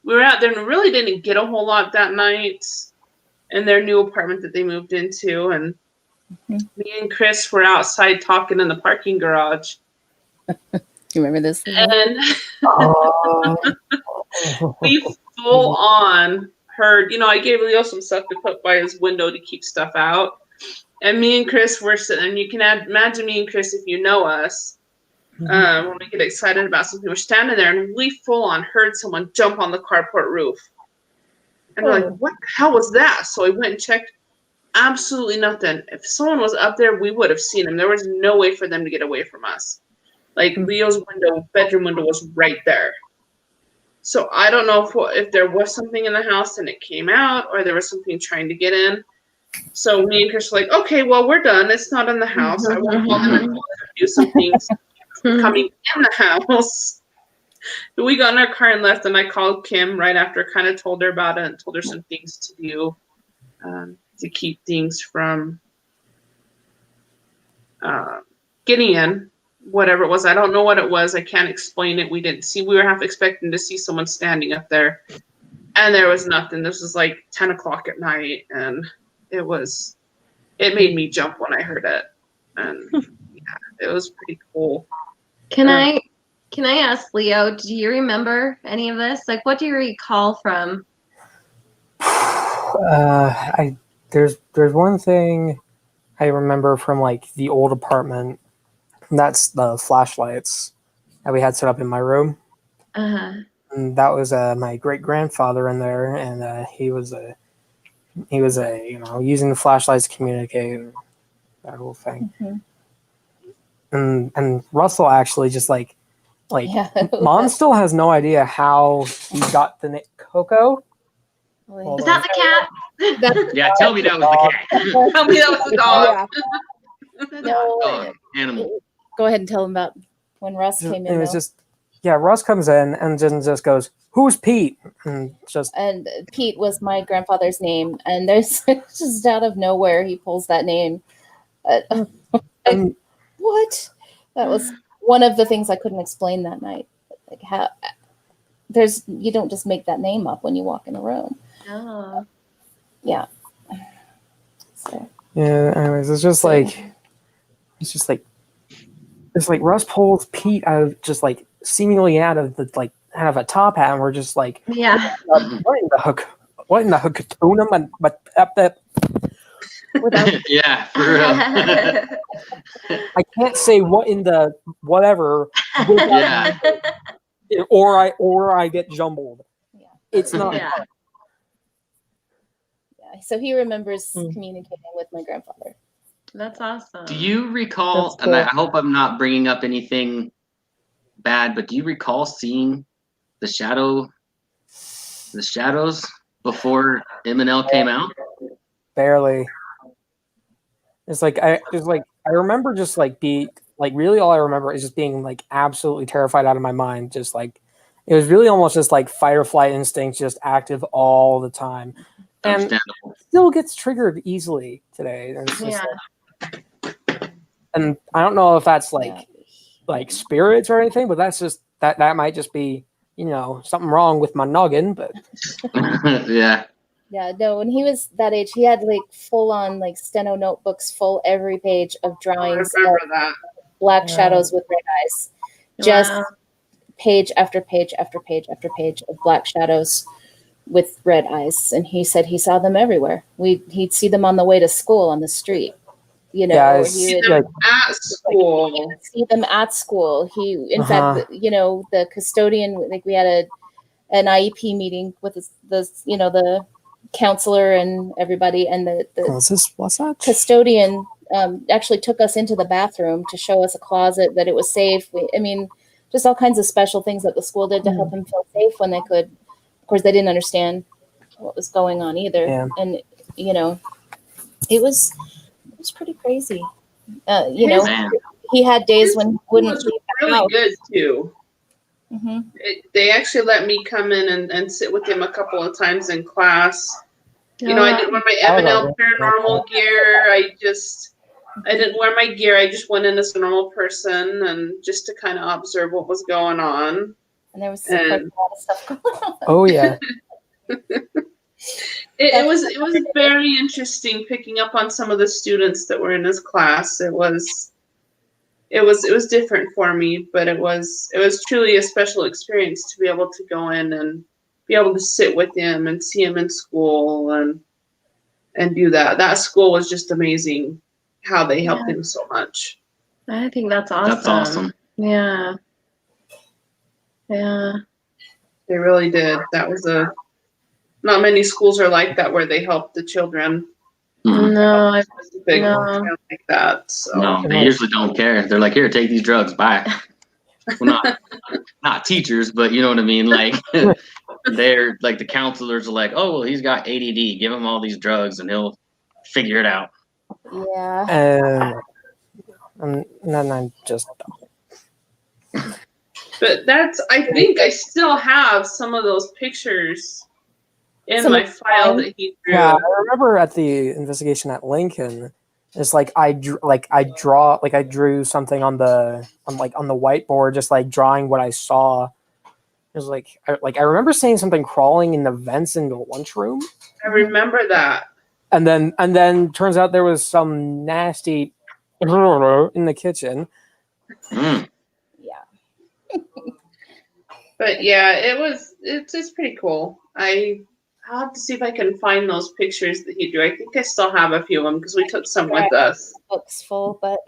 [SPEAKER 1] we were out there and really didn't get a whole lot that night in their new apartment that they moved into. And me and Chris were outside talking in the parking garage.
[SPEAKER 4] You remember this?
[SPEAKER 1] And we full on heard, you know, I gave Leo some stuff to put by his window to keep stuff out. And me and Chris were sitting, and you can imagine me and Chris if you know us. When we get excited about something, we're standing there and we full on heard someone jump on the carport roof. And we're like, what the hell was that? So we went and checked. Absolutely nothing. If someone was up there, we would have seen them. There was no way for them to get away from us. Like Leo's bedroom window was right there. So I don't know if there was something in the house and it came out or there was something trying to get in. So me and Chris were like, okay, well, we're done. It's not in the house. I won't call them and do some things coming in the house. We got in our car and left, and I called Kim right after, kind of told her about it and told her some things to do to keep things from getting in, whatever it was. I don't know what it was. I can't explain it. We didn't see. We were half expecting to see someone standing up there, and there was nothing. This was like 10 o'clock at night, and it made me jump when I heard it. And yeah, it was pretty cool.
[SPEAKER 2] Can I ask Leo, do you remember any of this? Like, what do you recall from?
[SPEAKER 5] There's one thing I remember from like the old apartment. That's the flashlights that we had set up in my room. And that was my great grandfather in there, and he was using the flashlights to communicate and that whole thing. And Russell actually just like Mom still has no idea how he got the name Coco.
[SPEAKER 2] Is that the cat?
[SPEAKER 3] Yeah, tell me that was the cat.
[SPEAKER 1] Tell me that was the dog.
[SPEAKER 3] Dog, animal.
[SPEAKER 4] Go ahead and tell them about when Russ came in.
[SPEAKER 5] It was Russ comes in and just goes, "Who's Pete?" And
[SPEAKER 4] Pete was my grandfather's name, and there's just out of nowhere he pulls that name. What? what? That was one of the things I couldn't explain that night. Like how you don't just make that name up when you walk in a room.
[SPEAKER 2] Oh.
[SPEAKER 4] Yeah. So.
[SPEAKER 5] Yeah. Anyways, it's just like Russ pulls Pete out of just like seemingly out of a top hat, and we're just like,
[SPEAKER 2] Yeah.
[SPEAKER 5] what in the hook, tuna, but without,
[SPEAKER 3] Yeah, for real.
[SPEAKER 5] I can't say what in the whatever,
[SPEAKER 3] Yeah.
[SPEAKER 5] or I get jumbled.
[SPEAKER 4] Yeah.
[SPEAKER 5] It's not.
[SPEAKER 2] Yeah.
[SPEAKER 4] Yeah. So he remembers communicating with my grandfather.
[SPEAKER 2] That's awesome.
[SPEAKER 3] Do you recall,
[SPEAKER 5] That's cool.
[SPEAKER 3] and I hope I'm not bringing up anything bad, but do you recall seeing the shadows before M&L came out?
[SPEAKER 5] Barely. It's like I remember just like really all I remember is just being like absolutely terrified out of my mind. Just like it was really almost just like fight or flight instinct just active all the time. And
[SPEAKER 3] Understandable.
[SPEAKER 5] it still gets triggered easily today. And it's just and I don't know if that's like spirits or anything, but that's just that might just be, something wrong with my noggin, but
[SPEAKER 3] Yeah.
[SPEAKER 4] Yeah, no, when he was that age, he had like full on like steno notebooks full every page of drawings
[SPEAKER 1] I remember
[SPEAKER 4] of
[SPEAKER 1] that.
[SPEAKER 4] black shadows with red eyes. Just
[SPEAKER 2] Wow.
[SPEAKER 4] page after page after page after page of black shadows with red eyes. And he said he saw them everywhere. He'd see them on the way to school on the street.
[SPEAKER 5] Yeah,
[SPEAKER 4] or
[SPEAKER 1] See
[SPEAKER 4] he would
[SPEAKER 1] them at school.
[SPEAKER 4] see them at school. In fact, the custodian, like we had an IEP meeting with the counselor and everybody, and the
[SPEAKER 5] what's that?
[SPEAKER 4] custodian actually took us into the bathroom to show us a closet that it was safe. Just all kinds of special things that the school did to help him feel safe when they could. Of course, they didn't understand what was going on either, and it was pretty crazy.
[SPEAKER 3] Man.
[SPEAKER 4] He had days when he wouldn't
[SPEAKER 1] was
[SPEAKER 4] leave the
[SPEAKER 1] really
[SPEAKER 4] house.
[SPEAKER 1] good too.
[SPEAKER 4] Mm-hmm.
[SPEAKER 1] They actually let me come in and sit with him a couple of times in class. I didn't wear my M&L paranormal gear. I didn't wear my gear. I just went in as a normal person and just to kind of observe what was going on.
[SPEAKER 4] And there was a lot of stuff going on.
[SPEAKER 5] Oh yeah.
[SPEAKER 1] It was very interesting picking up on some of the students that were in his class. It was different for me, but it was truly a special experience to be able to go in and be able to sit with him and see him in school and do that. That school was just amazing how they helped him so much.
[SPEAKER 2] I think that's awesome.
[SPEAKER 3] That's awesome.
[SPEAKER 2] Yeah. Yeah.
[SPEAKER 1] They really did. That was not many schools are like that where they help the children.
[SPEAKER 3] Mhm.
[SPEAKER 2] No,
[SPEAKER 1] Big
[SPEAKER 2] No.
[SPEAKER 1] ones like that. So.
[SPEAKER 3] No, they usually don't care. They're like, here, take these drugs. Bye. Well, not teachers, but you know what I mean. Like, they're like the counselors are like, oh, well, he's got ADD. Give him all these drugs, and he'll figure it out.
[SPEAKER 4] Yeah.
[SPEAKER 5] And then I'm just.
[SPEAKER 1] But I think I still have some of those pictures in my file that he drew.
[SPEAKER 5] Yeah, I remember at the investigation at Lincoln, it's like I drew something on the whiteboard, just like drawing what I saw. It was I remember seeing something crawling in the vents in the lunchroom.
[SPEAKER 1] I remember that.
[SPEAKER 5] And then turns out there was some nasty in the kitchen.
[SPEAKER 3] Mm.
[SPEAKER 4] Yeah.
[SPEAKER 1] But yeah, it's pretty cool. I'll have to see if I can find those pictures that he drew. I think I still have a few of them because we took some with us.
[SPEAKER 4] Books full, but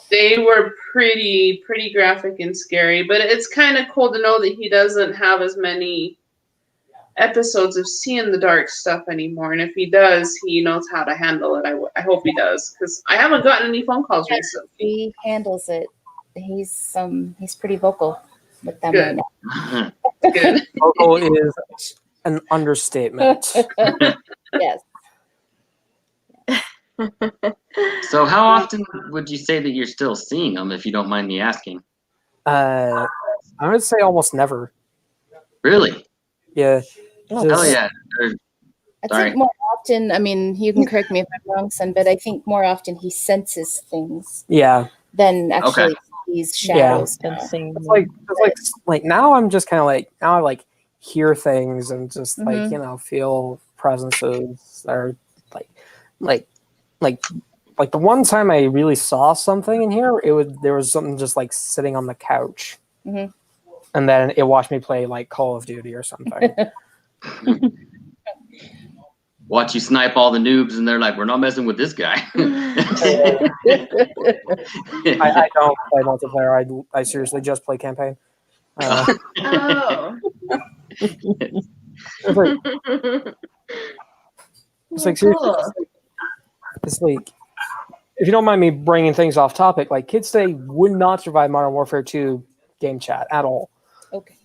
[SPEAKER 1] They were pretty graphic and scary, but it's kind of cool to know that he doesn't have as many episodes of seeing the dark stuff anymore. And if he does, he knows how to handle it. I hope he does, because I haven't gotten any phone calls recently.
[SPEAKER 4] he handles it. He's pretty vocal with them
[SPEAKER 1] Good.
[SPEAKER 4] right now.
[SPEAKER 1] Good.
[SPEAKER 5] Vocal is an understatement.
[SPEAKER 4] Yes.
[SPEAKER 3] So how often would you say that you're still seeing them, if you don't mind me asking?
[SPEAKER 5] I would say almost never.
[SPEAKER 3] Really?
[SPEAKER 5] Yeah.
[SPEAKER 3] Hell yeah.
[SPEAKER 4] I
[SPEAKER 3] Sorry.
[SPEAKER 4] think more often, you can correct me if I'm wrong, son, but I think more often he senses things.
[SPEAKER 5] Yeah.
[SPEAKER 4] than actually these shadows.
[SPEAKER 5] It's like now I'm just kind of like now I like hear things and just like feel presences that are like the one time I really saw something in here, there was something just like sitting on the couch, and then it watched me play like Call of Duty or something.
[SPEAKER 3] Watch you snipe all the noobs, and they're like, "We're not messing with this guy."
[SPEAKER 5] I don't play multiplayer. I seriously just play campaign.
[SPEAKER 2] Oh.
[SPEAKER 5] It's like seriously, it's like if you don't mind me bringing things off topic, like kids today would not survive Modern Warfare 2 game chat at all.
[SPEAKER 4] Okay.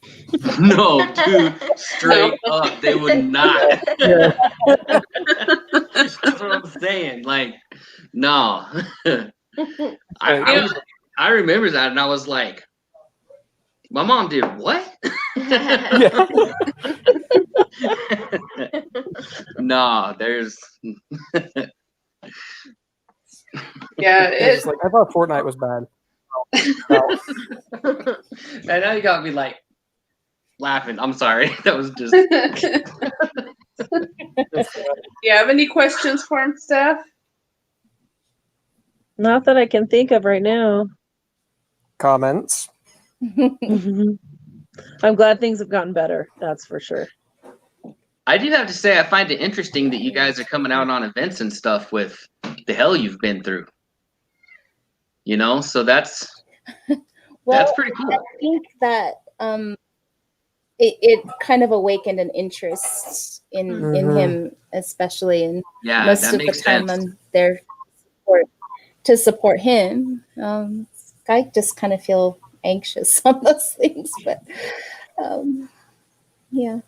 [SPEAKER 3] No, dude, straight up, they would not. That's what I'm saying. Like, no. I remember that, and I was like, my mom did what? No, there's.
[SPEAKER 1] It's
[SPEAKER 5] like I thought Fortnite was bad.
[SPEAKER 3] And now you got me like laughing. I'm sorry. That was just.
[SPEAKER 1] Do you have any questions for him, Steph?
[SPEAKER 6] Not that I can think of right now.
[SPEAKER 5] Comments?
[SPEAKER 6] I'm glad things have gotten better. That's for sure.
[SPEAKER 3] I do have to say, I find it interesting that you guys are coming out on events and stuff with the hell you've been through. So that's pretty cool.
[SPEAKER 4] I think that it kind of awakened an interest in him, especially, and most
[SPEAKER 3] that
[SPEAKER 4] of the
[SPEAKER 3] makes
[SPEAKER 4] time
[SPEAKER 3] sense.
[SPEAKER 4] I'm there to support him. I just kind of feel anxious on those things, but yeah.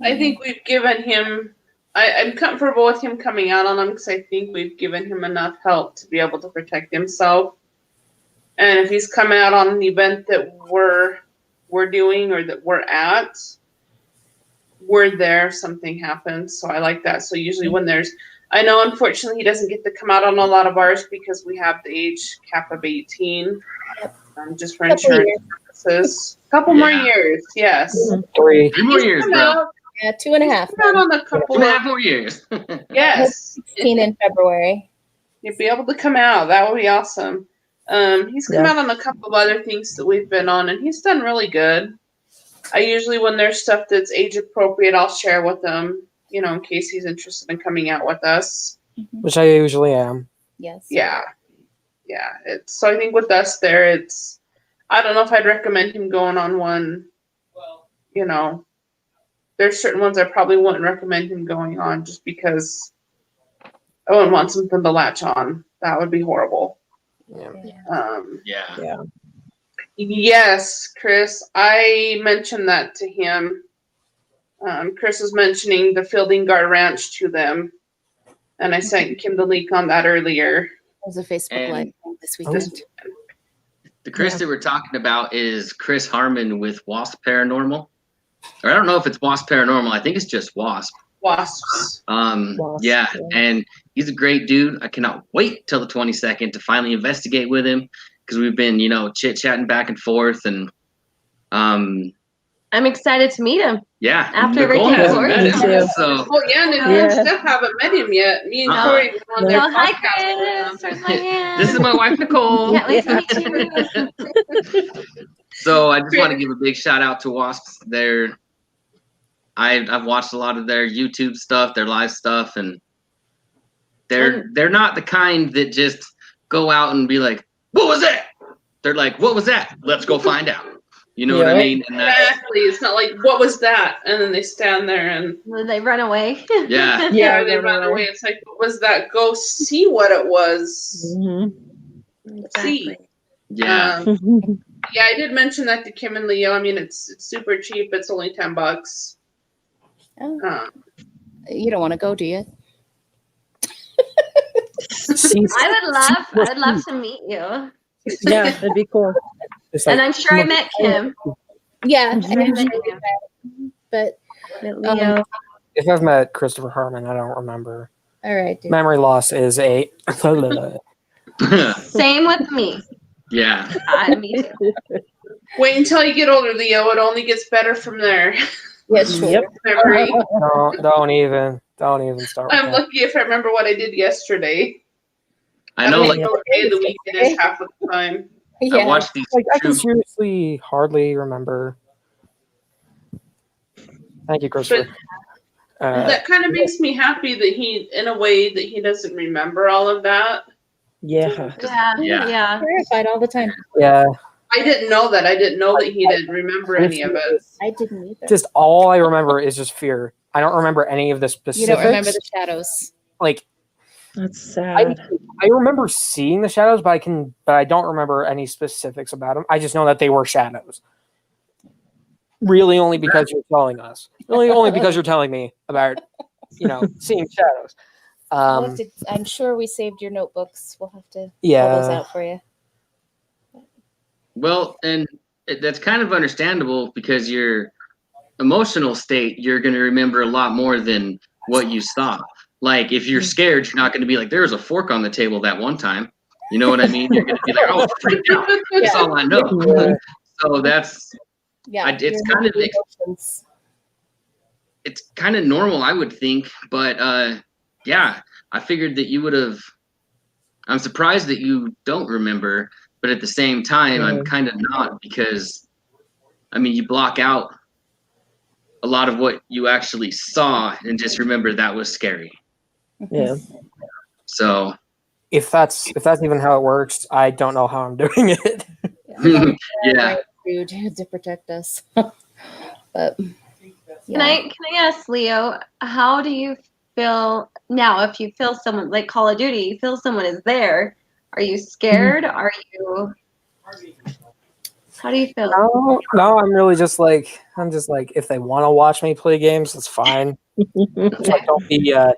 [SPEAKER 1] I think we've given him. I'm comfortable with him coming out on them because I think we've given him enough help to be able to protect himself. And if he's coming out on an event that we're doing or that we're at, we're there if something happens. So I like that. So usually when I know unfortunately he doesn't get to come out on a lot of ours because we have the age cap of 18, just for insurance purposes. Couple more years, yes.
[SPEAKER 5] 3
[SPEAKER 3] more years, bro.
[SPEAKER 4] Yeah, 2.5.
[SPEAKER 1] Come out on a couple
[SPEAKER 3] 2.5 more years.
[SPEAKER 1] Yes.
[SPEAKER 4] 16 in February.
[SPEAKER 1] You'd be able to come out. That would be awesome. He's come out on a couple of other things that we've been on, and he's done really good. I usually, when there's stuff that's age appropriate, I'll share with him, in case he's interested in coming out with us.
[SPEAKER 5] Which I usually am.
[SPEAKER 4] Yes.
[SPEAKER 1] Yeah. So I think with us there, I don't know if I'd recommend him going on one. There's certain ones I probably wouldn't recommend him going on just because I wouldn't want something to latch on. That would be horrible. Yes, Chris. I mentioned that to him. Chris was mentioning the Fielding Guard Ranch to them, and I sent Kim the link on that earlier.
[SPEAKER 4] It was a Facebook Live this weekend.
[SPEAKER 3] The Chris that we're talking about is Chris Harmon with Wasp Paranormal. Or I don't know if it's Wasp Paranormal. I think it's just Wasp.
[SPEAKER 1] Wasps.
[SPEAKER 3] Yeah, and he's a great dude. I cannot wait till the 22nd to finally investigate with him because we've been, chit-chatting back and forth, and
[SPEAKER 2] I'm excited to meet him.
[SPEAKER 3] Yeah,
[SPEAKER 2] after
[SPEAKER 3] Nicole
[SPEAKER 2] Ricky
[SPEAKER 3] hasn't met him,
[SPEAKER 6] too.
[SPEAKER 3] so
[SPEAKER 1] Well, Nicole and Steph haven't met him yet. Me and Corey were on their
[SPEAKER 2] hi,
[SPEAKER 1] podcast.
[SPEAKER 2] Chris. Where's my hand?
[SPEAKER 3] this is my wife Nicole.
[SPEAKER 2] Can't wait to meet you.
[SPEAKER 3] So I just want to give a big shout out to Wasps. I've watched a lot of their YouTube stuff, their live stuff, and they're not the kind that just go out and be like, "What was that?" They're like, "What was that? Let's go find out." You know what I mean? And
[SPEAKER 1] Exactly. It's not like, "What was that?" And then they stand there and
[SPEAKER 2] They run away.
[SPEAKER 3] yeah,
[SPEAKER 1] they run away. It's like, "What was that?" Go see what it was. See.
[SPEAKER 3] yeah.
[SPEAKER 1] Yeah, I did mention that to Kim and Leo. I mean, it's super cheap. It's only $10.
[SPEAKER 4] Oh. You don't want to go, do you?
[SPEAKER 2] I would love to meet you.
[SPEAKER 6] Yeah, that'd be cool.
[SPEAKER 2] And I'm sure I met Kim.
[SPEAKER 4] Yeah, but
[SPEAKER 2] Leo.
[SPEAKER 5] If I've met Christopher Harmon, I don't remember.
[SPEAKER 4] all right, dude.
[SPEAKER 5] Memory loss is a.
[SPEAKER 2] Same with me.
[SPEAKER 3] Yeah.
[SPEAKER 2] Me too.
[SPEAKER 1] Wait until you get older, Leo. It only gets better from there.
[SPEAKER 4] Yeah, sure.
[SPEAKER 6] Yep.
[SPEAKER 1] Memory.
[SPEAKER 5] No, don't even start with
[SPEAKER 1] I'm
[SPEAKER 5] that.
[SPEAKER 1] lucky if I remember what I did yesterday.
[SPEAKER 3] I know, like,
[SPEAKER 1] what day of the week it is half of the time.
[SPEAKER 3] I
[SPEAKER 4] Yeah.
[SPEAKER 3] watched these
[SPEAKER 5] Like I can
[SPEAKER 3] true.
[SPEAKER 5] seriously hardly remember. Thank you, Christopher.
[SPEAKER 1] That kind of makes me happy that he, in a way, that he doesn't remember all of that.
[SPEAKER 6] Yeah.
[SPEAKER 2] Yeah.
[SPEAKER 4] Terrified all the time.
[SPEAKER 5] Yeah,
[SPEAKER 1] I didn't know that. I didn't know that he didn't remember any of it.
[SPEAKER 4] I didn't either.
[SPEAKER 5] just all I remember is just fear. I don't remember any of the
[SPEAKER 4] You
[SPEAKER 5] specifics.
[SPEAKER 4] don't remember the shadows.
[SPEAKER 5] Like
[SPEAKER 6] That's
[SPEAKER 5] I
[SPEAKER 6] sad.
[SPEAKER 5] remember seeing the shadows, but I don't remember any specifics about them. I just know that they were shadows. Really, only because you're telling us. Really, only because you're telling me about, seeing shadows.
[SPEAKER 4] We'll have to, I'm sure we saved your notebooks. We'll have to pull those
[SPEAKER 5] Yeah,
[SPEAKER 4] out for you.
[SPEAKER 3] Well, and that's kind of understandable because your emotional state, you're going to remember a lot more than what you saw. Like, if you're scared, you're not going to be like, there was a fork on the table that one time. You know what I mean? You're going to be like, oh, freaked out. That's all I know.
[SPEAKER 5] Yeah.
[SPEAKER 3] So that's,
[SPEAKER 4] Yeah,
[SPEAKER 3] it's
[SPEAKER 4] your
[SPEAKER 3] kind of
[SPEAKER 4] emotions.
[SPEAKER 3] it's kind of normal, I would think. But yeah, I figured that you would have. I'm surprised that you don't remember, but at the same time, I'm kind of not, because I mean, you block out a lot of what you actually saw and just remember that was scary.
[SPEAKER 6] Yeah.
[SPEAKER 3] So
[SPEAKER 5] if that's even how it works, I don't know how I'm doing it.
[SPEAKER 3] yeah.
[SPEAKER 4] To protect us. But
[SPEAKER 2] Can I ask Leo, how do you feel now if you feel someone like Call of Duty, you feel someone is there? Are you scared? How do you feel?
[SPEAKER 5] No, I'm really just like if they want to watch me play games, that's fine. Like, don't be
[SPEAKER 4] yeah.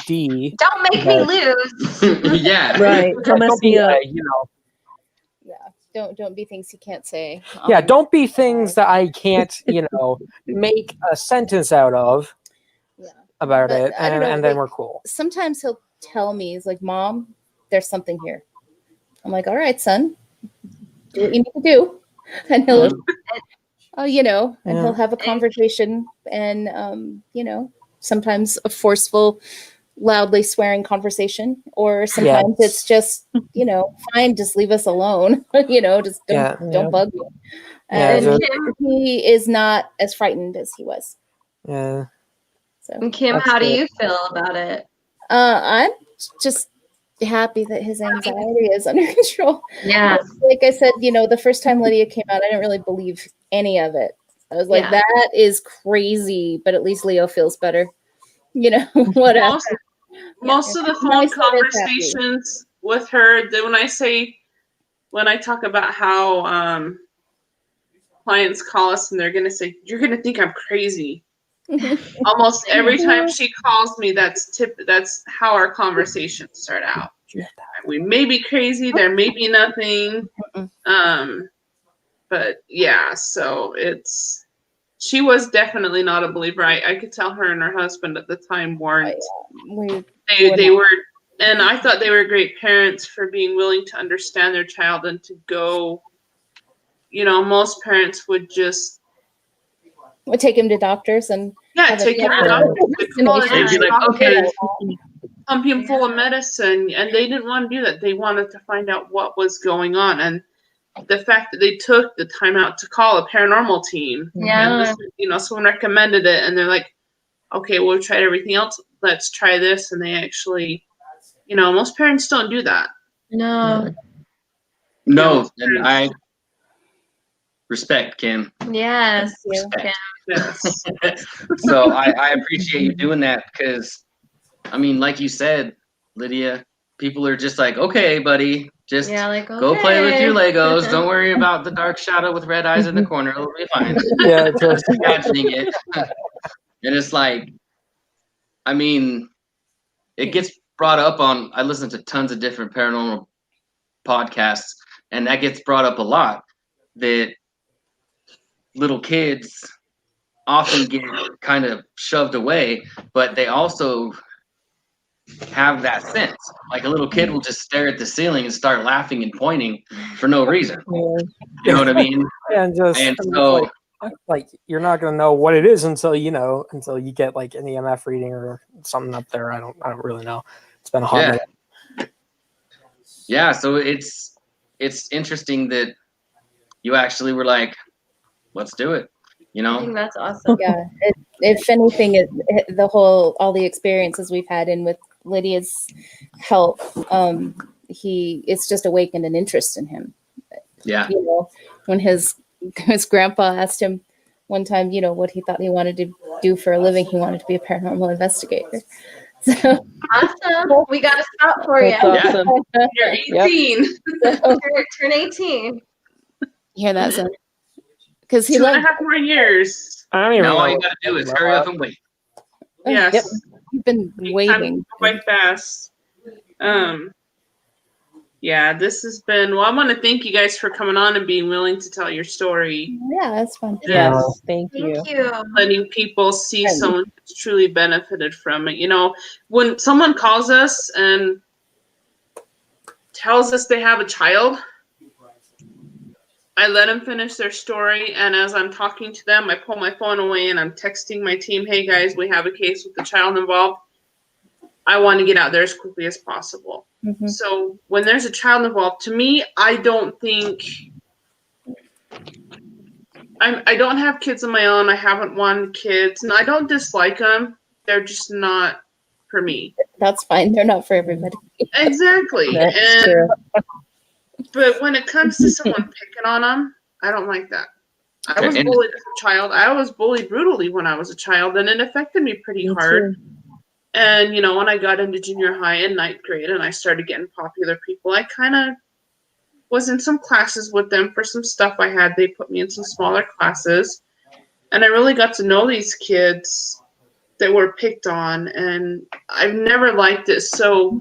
[SPEAKER 5] D.
[SPEAKER 2] Don't make me lose.
[SPEAKER 3] Yeah.
[SPEAKER 6] Right. Don't mess me up.
[SPEAKER 4] Yeah. Don't be things you can't say.
[SPEAKER 5] Yeah, don't be things that I can't, make a sentence out of about
[SPEAKER 4] But
[SPEAKER 5] it,
[SPEAKER 4] I don't know,
[SPEAKER 5] and then
[SPEAKER 4] like,
[SPEAKER 5] we're cool.
[SPEAKER 4] Sometimes he'll tell me, he's like, Mom, there's something here. I'm like, all right, son, do what you need to do. And he'll, and he'll have a conversation, and, sometimes a forceful, loudly swearing conversation, or sometimes it's just, fine, just leave us alone. Just don't bug me. And he is not as frightened as he was.
[SPEAKER 5] Yeah.
[SPEAKER 4] So,
[SPEAKER 2] and Kim, how do you feel about it?
[SPEAKER 4] I'm just happy that his anxiety is under control.
[SPEAKER 2] Yeah.
[SPEAKER 4] Like I said, the first time Lydia came out, I didn't really believe any of it. I was like, that is crazy, but at least Leo feels better. Whatever.
[SPEAKER 1] Most of the phone conversations with her, when I talk about how clients call us and they're going to say, you're going to think I'm crazy. Almost every time she calls me, that's how our conversations start out. We may be crazy, there may be nothing. But yeah, so she was definitely not a believer. I could tell her and her husband at the time weren't. They were, and I thought they were great parents for being willing to understand their child and to go. Most parents would just
[SPEAKER 4] take him to doctors and
[SPEAKER 1] take him to doctors. They'd be like, okay, pump him full of medicine, and they didn't want to do that. They wanted to find out what was going on, and the fact that they took the time out to call a paranormal team, and someone recommended it, and they're like, okay, well, we've tried everything else, let's try this, and they actually, most parents don't do that.
[SPEAKER 2] No,
[SPEAKER 3] and I respect Kim.
[SPEAKER 2] Yes.
[SPEAKER 3] Respect.
[SPEAKER 1] Yes.
[SPEAKER 3] So I appreciate you doing that, because I mean, like you said, Lydia, people are just like, okay, buddy, just go play with your Legos. Don't worry about the dark shadow with red eyes in the corner. It'll be fine.
[SPEAKER 5] Yeah, just
[SPEAKER 3] imagining it. And it's like, I mean, it gets brought up on, I listen to tons of different paranormal podcasts, and that gets brought up a lot, that little kids often get kind of shoved away, but they also have that sense. Like a little kid will just stare at the ceiling and start laughing and pointing for no reason.
[SPEAKER 6] Yeah.
[SPEAKER 3] You know what I mean?
[SPEAKER 5] And just
[SPEAKER 3] And
[SPEAKER 5] I mean,
[SPEAKER 3] so
[SPEAKER 5] like you're not gonna know what it is until you get like an EMF reading or something up there. I don't really know. It's been a hot minute.
[SPEAKER 3] Yeah, so it's interesting that you actually were like, let's do it. You
[SPEAKER 2] I think
[SPEAKER 3] know?
[SPEAKER 2] that's awesome.
[SPEAKER 4] Yeah. If anything, all the experiences we've had and with Lydia's help, it's just awakened an interest in him.
[SPEAKER 3] Yeah.
[SPEAKER 4] You know, when his grandpa asked him one time, you know, what he thought he wanted to do for a living, he wanted to be a paranormal investigator. So
[SPEAKER 2] Awesome. We got a spot for you.
[SPEAKER 6] That's awesome.
[SPEAKER 1] You're 18.
[SPEAKER 2] Turn 18.
[SPEAKER 4] hear that, son? Because he
[SPEAKER 1] 2.5
[SPEAKER 4] loved.
[SPEAKER 1] more years.
[SPEAKER 5] I don't even
[SPEAKER 3] Now
[SPEAKER 5] know.
[SPEAKER 3] all you gotta do is hurry up and wait.
[SPEAKER 1] Yes.
[SPEAKER 4] Yep. You've been
[SPEAKER 1] Time
[SPEAKER 4] waiting.
[SPEAKER 1] go by fast. Yeah, this has been. Well, I want to thank you guys for coming on and being willing to tell your story.
[SPEAKER 4] Yeah, that's fun.
[SPEAKER 6] Yes, thank you.
[SPEAKER 2] Thank you.
[SPEAKER 1] Letting people see someone who's truly benefited from it. You know, when someone calls us and tells us they have a child, I let them finish their story, and as I'm talking to them, I pull my phone away and I'm texting my team, "Hey guys, we have a case with the child involved. I want to get out there as quickly as possible."
[SPEAKER 4] Mhm.
[SPEAKER 1] So when there's a child involved, to me, I don't think I don't have kids of my own. I haven't wanted kids, and I don't dislike them. They're just not for me.
[SPEAKER 4] That's fine. They're not for everybody.
[SPEAKER 1] Exactly.
[SPEAKER 6] That's
[SPEAKER 1] And
[SPEAKER 6] true.
[SPEAKER 1] but when it comes to someone picking on them, I don't like that. I was
[SPEAKER 3] And-
[SPEAKER 1] bullied as a child. I was bullied brutally when I was a child, and it affected me pretty
[SPEAKER 6] Me
[SPEAKER 1] hard.
[SPEAKER 6] too.
[SPEAKER 1] And, you know, when I got into junior high in 9th grade and I started getting popular people, I kind of was in some classes with them for some stuff I had. They put me in some smaller classes. And I really got to know these kids that were picked on. And I've never liked it. So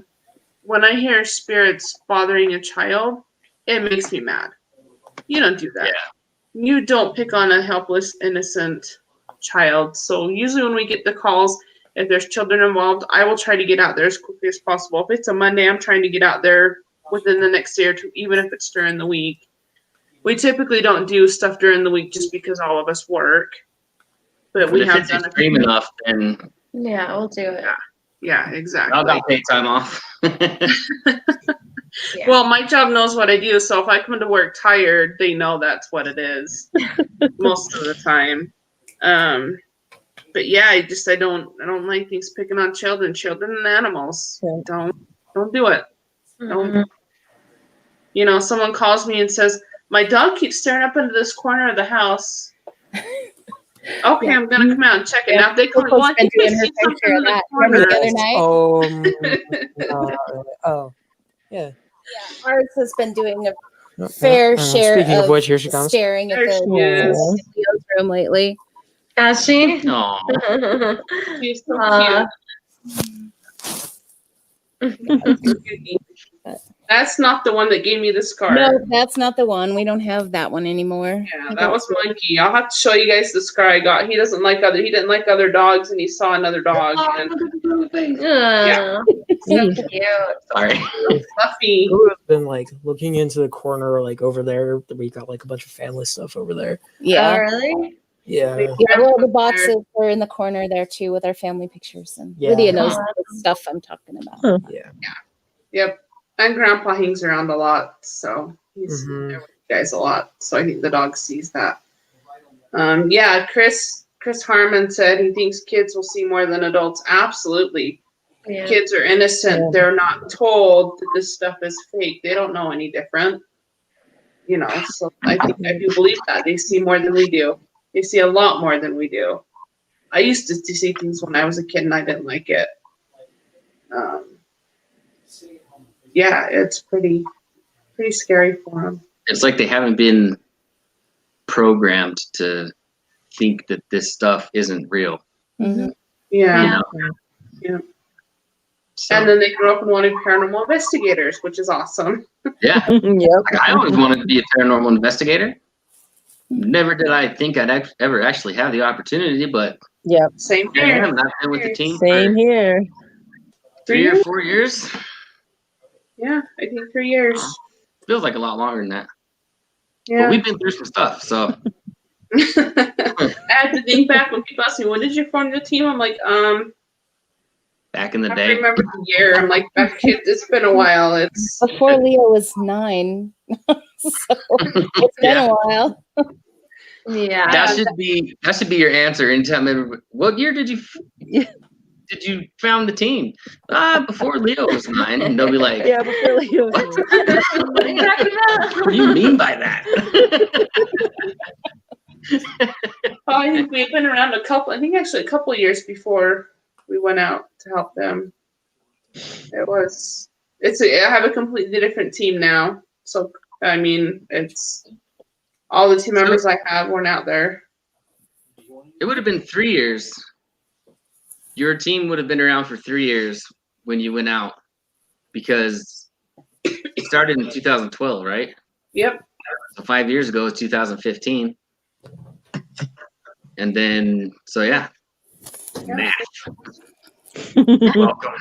[SPEAKER 1] when I hear spirits bothering a child, it makes me mad. You don't do that. You don't pick on a helpless, innocent child. So usually when we get the calls, if there's children involved, I will try to get out there as quickly as possible. If it's a Monday, I'm trying to get out there within the next day or two, even if it's during the week. We typically don't do stuff during the week just because all of us work. But we
[SPEAKER 3] if
[SPEAKER 1] have
[SPEAKER 3] it's
[SPEAKER 1] done
[SPEAKER 3] extreme enough, then
[SPEAKER 2] Yeah, we'll do it.
[SPEAKER 1] Yeah, exactly.
[SPEAKER 3] I'll got paid time off.
[SPEAKER 2] Yeah.
[SPEAKER 1] Well, my job knows what I do, so if I come to work tired, they know that's what it is most of the time. But yeah, I don't like things picking on children and animals.
[SPEAKER 6] Yeah.
[SPEAKER 1] Don't do it. Don't. You know, someone calls me and says, "My dog keeps staring up into this corner of the house." Okay,
[SPEAKER 4] Yeah.
[SPEAKER 1] I'm gonna come out and check it.
[SPEAKER 4] Yeah.
[SPEAKER 1] Now if they call me,
[SPEAKER 4] Coco's
[SPEAKER 1] well, I
[SPEAKER 4] been
[SPEAKER 1] think I
[SPEAKER 4] doing her
[SPEAKER 1] see something
[SPEAKER 4] picture
[SPEAKER 1] in
[SPEAKER 4] of
[SPEAKER 1] the
[SPEAKER 4] that. Remember the other
[SPEAKER 1] corner.
[SPEAKER 4] night?
[SPEAKER 5] Yeah.
[SPEAKER 4] Yeah, ours has been doing a fair share
[SPEAKER 5] Speaking of
[SPEAKER 4] of
[SPEAKER 5] which, here she comes.
[SPEAKER 4] staring at
[SPEAKER 1] There she
[SPEAKER 4] the
[SPEAKER 1] is.
[SPEAKER 4] Leo's room lately.
[SPEAKER 2] Has she?
[SPEAKER 3] No.
[SPEAKER 1] She's so
[SPEAKER 2] Aw.
[SPEAKER 1] cute. That's not the one that gave me the scar.
[SPEAKER 4] No, that's not the one. We don't have that one anymore.
[SPEAKER 1] Yeah, that was Monkey. I'll have to show you guys the scar I got. He didn't like other dogs, and he saw another dog. And
[SPEAKER 2] Yeah. So cute.
[SPEAKER 3] Sorry.
[SPEAKER 1] Fluffy.
[SPEAKER 5] Who have been like looking into the corner, like over there? We got like a bunch of family stuff over there.
[SPEAKER 2] Oh,
[SPEAKER 4] Yeah.
[SPEAKER 2] really?
[SPEAKER 5] Yeah.
[SPEAKER 4] Yeah, well, the boxes are in the corner there too with our family pictures. And
[SPEAKER 5] Yeah.
[SPEAKER 4] Lydia knows the stuff I'm talking about.
[SPEAKER 6] Huh.
[SPEAKER 5] Yeah.
[SPEAKER 1] Yep. And Grandpa hangs around a lot, so he's
[SPEAKER 5] Mhm.
[SPEAKER 1] there with you guys a lot. So I think the dog sees that. Yeah, Chris Harmon said he thinks kids will see more than adults. Absolutely.
[SPEAKER 2] Yeah.
[SPEAKER 1] Kids are innocent.
[SPEAKER 6] Yeah.
[SPEAKER 1] They're not told that this stuff is fake. They don't know any different. You know, so I do believe that. They see more than we do. They see a lot more than we do. I used to see things when I was a kid and I didn't like it. Yeah, it's pretty scary for them.
[SPEAKER 3] It's like they haven't been programmed to think that this stuff isn't real.
[SPEAKER 4] Mhm.
[SPEAKER 1] Yeah.
[SPEAKER 3] You know?
[SPEAKER 1] Yeah.
[SPEAKER 3] So,
[SPEAKER 1] And then they grew up and wanted paranormal investigators, which is awesome.
[SPEAKER 3] yeah.
[SPEAKER 6] Yep.
[SPEAKER 3] Like, I always wanted to be a paranormal investigator. Never did I think I'd ever actually have the opportunity, but
[SPEAKER 6] Yep.
[SPEAKER 1] Same
[SPEAKER 3] here I
[SPEAKER 1] here.
[SPEAKER 3] am, and I've been with the team
[SPEAKER 6] Same
[SPEAKER 3] for
[SPEAKER 6] here.
[SPEAKER 3] 3 or 4 years.
[SPEAKER 1] Yeah, I think 3 years.
[SPEAKER 3] Feels like a lot longer than that. But
[SPEAKER 1] Yeah.
[SPEAKER 3] we've been through some stuff, so.
[SPEAKER 1] I had to think back when people ask me, when did you form the team? I'm like,
[SPEAKER 3] Back in the
[SPEAKER 1] I
[SPEAKER 3] day.
[SPEAKER 1] remember the year. I'm like, it's been a while. It's
[SPEAKER 4] Before Leo was 9. So it's been
[SPEAKER 3] Yeah.
[SPEAKER 4] a while.
[SPEAKER 2] Yeah.
[SPEAKER 3] That should be your answer anytime. What year did you found the team? Before Leo was 9. And they'll be like,
[SPEAKER 6] Yeah, before Leo.
[SPEAKER 3] What?
[SPEAKER 2] What are you talking about?
[SPEAKER 3] what do you mean by that?
[SPEAKER 1] Oh, I think we've been around a couple of years before we went out to help them. I have a completely different team now. So, I mean, it's all the team members I have weren't out there.
[SPEAKER 3] It would have been 3 years. Your team would have been around for 3 years when you went out, because it started in 2012, right?
[SPEAKER 1] Yep.
[SPEAKER 3] So 5 years ago was 2015. And then, so yeah.
[SPEAKER 1] Yeah.
[SPEAKER 3] Math. Welcome.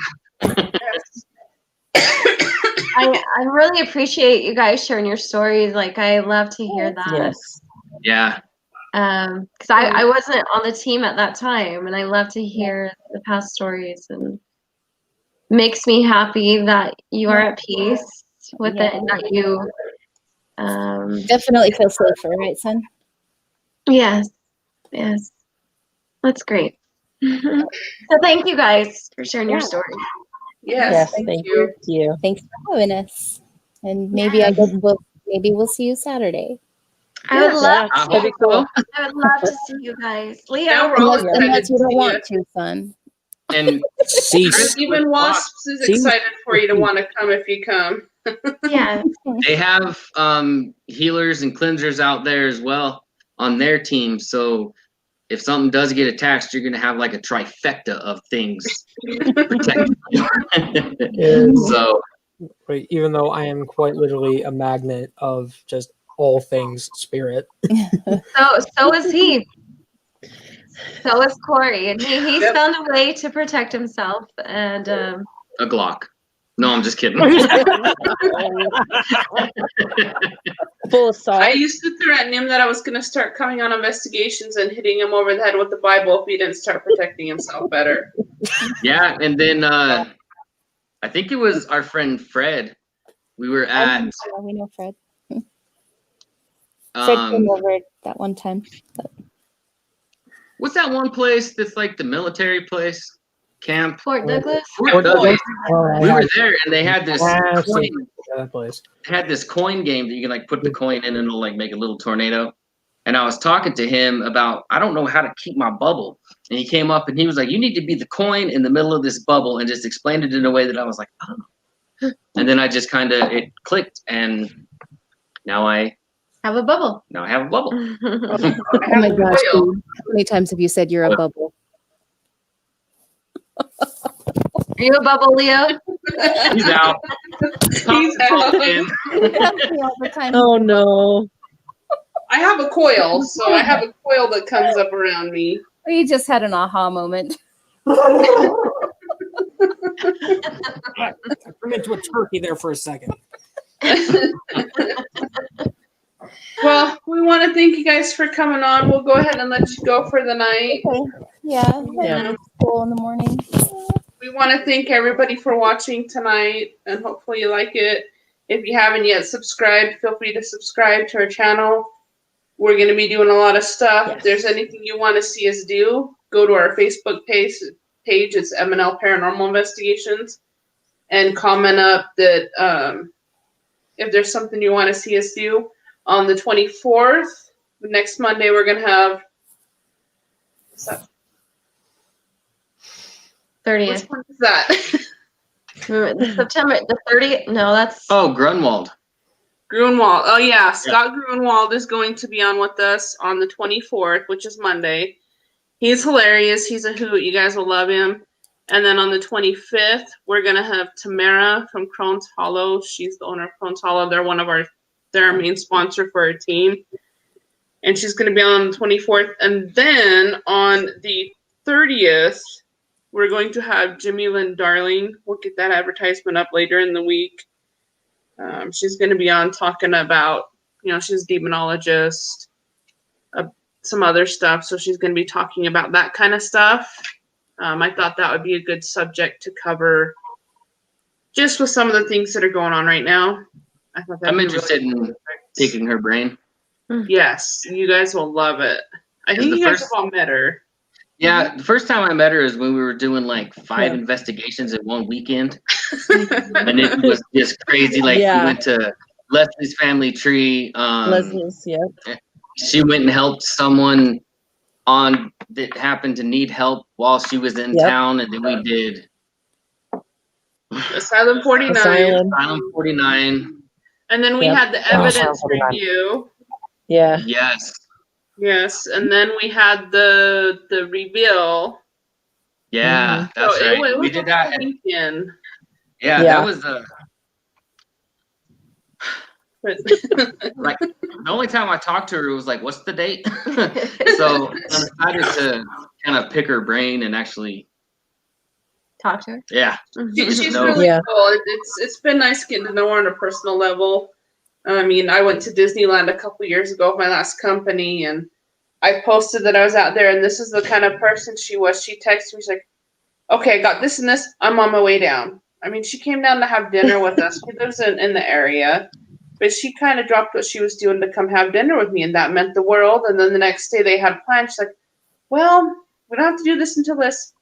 [SPEAKER 2] I really appreciate you guys sharing your stories. Like, I love to hear that.
[SPEAKER 6] Yes.
[SPEAKER 3] Yeah.
[SPEAKER 2] Because I wasn't on the team at that time, and I love to hear the past stories, and makes me happy that you are at peace with it, and that you
[SPEAKER 4] Definitely feel safer, right, son?
[SPEAKER 2] yes, that's great. So thank you guys for sharing your story.
[SPEAKER 1] Yes.
[SPEAKER 6] Thank you.
[SPEAKER 4] Thanks for having us. And maybe I guess we'll see you Saturday.
[SPEAKER 2] I would love
[SPEAKER 3] I
[SPEAKER 6] That'd be
[SPEAKER 3] hope so.
[SPEAKER 6] cool.
[SPEAKER 2] I would love to see you guys. Leo,
[SPEAKER 1] Yeah, we're all excited
[SPEAKER 4] Unless you
[SPEAKER 1] to
[SPEAKER 4] don't
[SPEAKER 1] see
[SPEAKER 4] want to, son.
[SPEAKER 3] And
[SPEAKER 5] Cease.
[SPEAKER 1] Even Wasps is excited for you to want to come if you come.
[SPEAKER 2] yeah.
[SPEAKER 3] they have healers and cleansers out there as well on their team. So if something does get attached, you're going to have like a trifecta of things protecting you. So,
[SPEAKER 5] Right, even though I am quite literally a magnet of just all things spirit.
[SPEAKER 2] So is he. So is Corey, and he's
[SPEAKER 1] Yep.
[SPEAKER 2] found a way to protect himself. And
[SPEAKER 3] a Glock. No, I'm just kidding.
[SPEAKER 6] Full of salt.
[SPEAKER 1] I used to threaten him that I was going to start coming on investigations and hitting him over the head with the Bible if he didn't start protecting himself better.
[SPEAKER 3] Yeah, and then I think it was our friend Fred. We were at
[SPEAKER 4] Yeah, we know Fred. Fred came over that one time.
[SPEAKER 3] what's that one place that's like the military place? Camp
[SPEAKER 2] Fort Douglas.
[SPEAKER 3] Fort Douglas.
[SPEAKER 5] Oh,
[SPEAKER 3] We were there and they had this coin,
[SPEAKER 5] that place.
[SPEAKER 3] they had this coin game that you can like put the coin in and it'll like make a little tornado. And I was talking to him about, I don't know how to keep my bubble. And he came up and he was like, you need to be the coin in the middle of this bubble, and just explained it in a way that I was like, oh. And then I just it clicked, and now I
[SPEAKER 2] Have a bubble.
[SPEAKER 3] have a bubble.
[SPEAKER 4] Oh my gosh.
[SPEAKER 1] Oil.
[SPEAKER 4] How many times have you said you're a bubble?
[SPEAKER 2] Are you a bubble, Leo?
[SPEAKER 3] He's out.
[SPEAKER 1] He's out.
[SPEAKER 3] In.
[SPEAKER 4] All the time.
[SPEAKER 6] Oh no.
[SPEAKER 1] I have a coil, so I have a coil that comes up around me.
[SPEAKER 4] You just had an aha moment.
[SPEAKER 5] I turned into a turkey there for a second.
[SPEAKER 1] Well, we want to thank you guys for coming on. We'll go ahead and let you go for the night.
[SPEAKER 4] Okay. Yeah.
[SPEAKER 6] Yeah.
[SPEAKER 4] School in the morning.
[SPEAKER 1] We want to thank everybody for watching tonight, and hopefully you like it. If you haven't yet subscribed, feel free to subscribe to our channel. We're going to be doing a lot of stuff.
[SPEAKER 6] Yes.
[SPEAKER 1] If there's anything you want to see us do, go to our Facebook page. It's M&L Paranormal Investigations, and comment up that if there's something you want to see us do. On the 24th, next Monday, we're going to have, what's that?
[SPEAKER 2] 30th.
[SPEAKER 1] Which one is that?
[SPEAKER 2] September the 30th. No, that's
[SPEAKER 3] Oh, Grunwald.
[SPEAKER 1] Grunwald. Oh, yeah. Scott Grunwald is going to be on with us on the 24th, which is Monday. He's hilarious. He's a hoot. You guys will love him. And then on the 25th, we're going to have Tamara from Crohn's Hollow. She's the owner of Crohn's Hollow. They're our main sponsor for our team. And she's going to be on the 24th. And then on the 30th, we're going to have Jimmy Lynn Darling. We'll get that advertisement up later in the week. She's going to be on talking about, she's a demonologist, some other stuff. So she's going to be talking about that kind of stuff. I thought that would be a good subject to cover just with some of the things that are going on right now. I thought
[SPEAKER 3] I'm interested in picking her brain.
[SPEAKER 1] Yes, you guys will love it. I think you guys have all met her.
[SPEAKER 3] Yeah, the first time I met her is when we were doing like 5 investigations in one weekend. And it was just crazy. Like we went to Leslie's family tree.
[SPEAKER 6] Leslie's, yeah.
[SPEAKER 3] She went and helped someone that happened to need help while she was in town. And then we did
[SPEAKER 1] Asylum 49.
[SPEAKER 3] Asylum 49.
[SPEAKER 1] And then we had the evidence review.
[SPEAKER 6] Yeah.
[SPEAKER 1] Yes, and then we had the reveal.
[SPEAKER 3] Yeah, that's right. We did that.
[SPEAKER 1] Weekend.
[SPEAKER 3] Yeah, that was like the only time I talked to her, it was like, "What's the date?" So I decided to kind of pick her brain and actually
[SPEAKER 2] talk to her.
[SPEAKER 3] Yeah,
[SPEAKER 1] she's really cool. It's been nice getting to know her on a personal level. I mean, I went to Disneyland a couple years ago with my last company, and I posted that I was out there, and this is the kind of person she was. She texted me, she's like, "Okay, I got this and this. I'm on my way down." I mean, she came down to have dinner with us. She lives in the area, but she kind of dropped what she was doing to come have dinner with me, and that meant the world. And then the next day they had plans. She's like, "Well, we don't have to do this until this.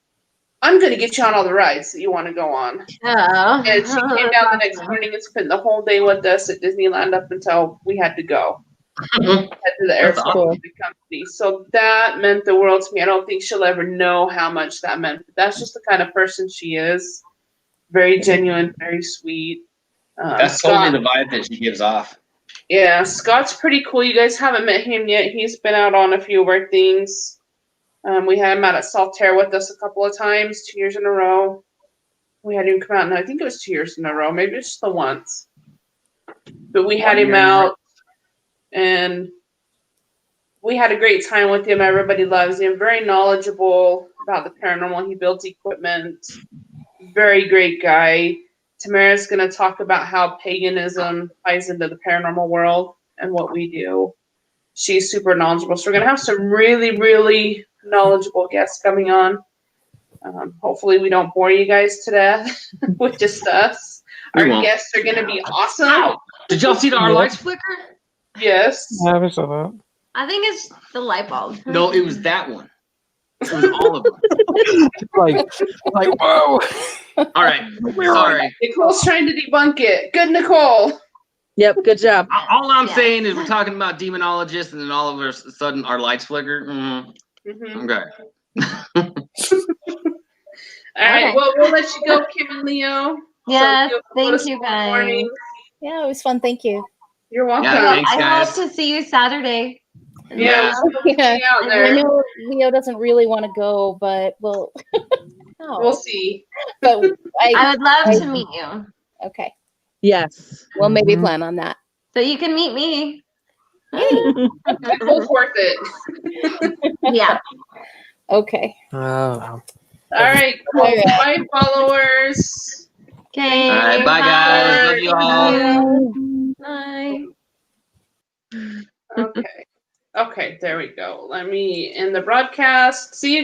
[SPEAKER 1] I'm going to get you on all the rides that you want to go on."
[SPEAKER 2] Oh.
[SPEAKER 1] And she came down the next morning and spent the whole day with us at Disneyland up until we had to go. Head to the airport with the company. So that meant the world to me. I don't think she'll ever know how much that meant. But that's just the kind of person she is. Very genuine, very sweet.
[SPEAKER 3] That's totally the vibe that she gives off.
[SPEAKER 1] Yeah, Scott's pretty cool. You guys haven't met him yet. He's been out on a few of our things. We had him out at Saltaire with us a couple of times, 2 years in a row. We had him come out, and I think it was 2 years in a row. Maybe it's just the once. But we had him out, and we had a great time with him. Everybody loves him. Very knowledgeable about the paranormal. He builds equipment. Very great guy. Tamara's going to talk about how paganism ties into the paranormal world and what we do. She's super knowledgeable. So we're going to have some really, really knowledgeable guests coming on. Hopefully we don't bore you guys to death with just us. Our guests are going to be awesome.
[SPEAKER 3] Did y'all see our lights flicker?
[SPEAKER 1] Yes.
[SPEAKER 5] Yeah, we saw that.
[SPEAKER 2] I think it's the light bulb.
[SPEAKER 3] No, it was that one. It was all of them.
[SPEAKER 5] like whoa.
[SPEAKER 3] All right. Sorry.
[SPEAKER 1] Nicole's trying to debunk it. Good, Nicole.
[SPEAKER 6] Yep, good job.
[SPEAKER 3] All I'm saying is we're talking about demonologists, and then all of a sudden our lights flicker. Okay.
[SPEAKER 1] All right. Well, we'll let you go, Kim and Leo.
[SPEAKER 2] Yes, thank you guys.
[SPEAKER 4] Yeah, it was fun. Thank you.
[SPEAKER 1] You're welcome.
[SPEAKER 3] Yeah, thanks,
[SPEAKER 2] I
[SPEAKER 3] guys.
[SPEAKER 2] hope to see you Saturday.
[SPEAKER 1] Yeah. Out
[SPEAKER 4] I
[SPEAKER 1] there.
[SPEAKER 4] know Leo doesn't really want to go, but we'll
[SPEAKER 1] see.
[SPEAKER 4] But
[SPEAKER 2] I would love to meet you.
[SPEAKER 4] Okay.
[SPEAKER 6] Yes.
[SPEAKER 4] We'll maybe plan on that.
[SPEAKER 2] So you can meet me.
[SPEAKER 1] Nicole's worth it.
[SPEAKER 2] Yeah.
[SPEAKER 4] Okay.
[SPEAKER 5] Oh.
[SPEAKER 1] All right. Cool. Bye, followers.
[SPEAKER 2] Okay.
[SPEAKER 3] All right. Bye, guys. Love you all.
[SPEAKER 2] Bye.
[SPEAKER 1] Okay. Okay. There we go. Let me end the broadcast. See you guys.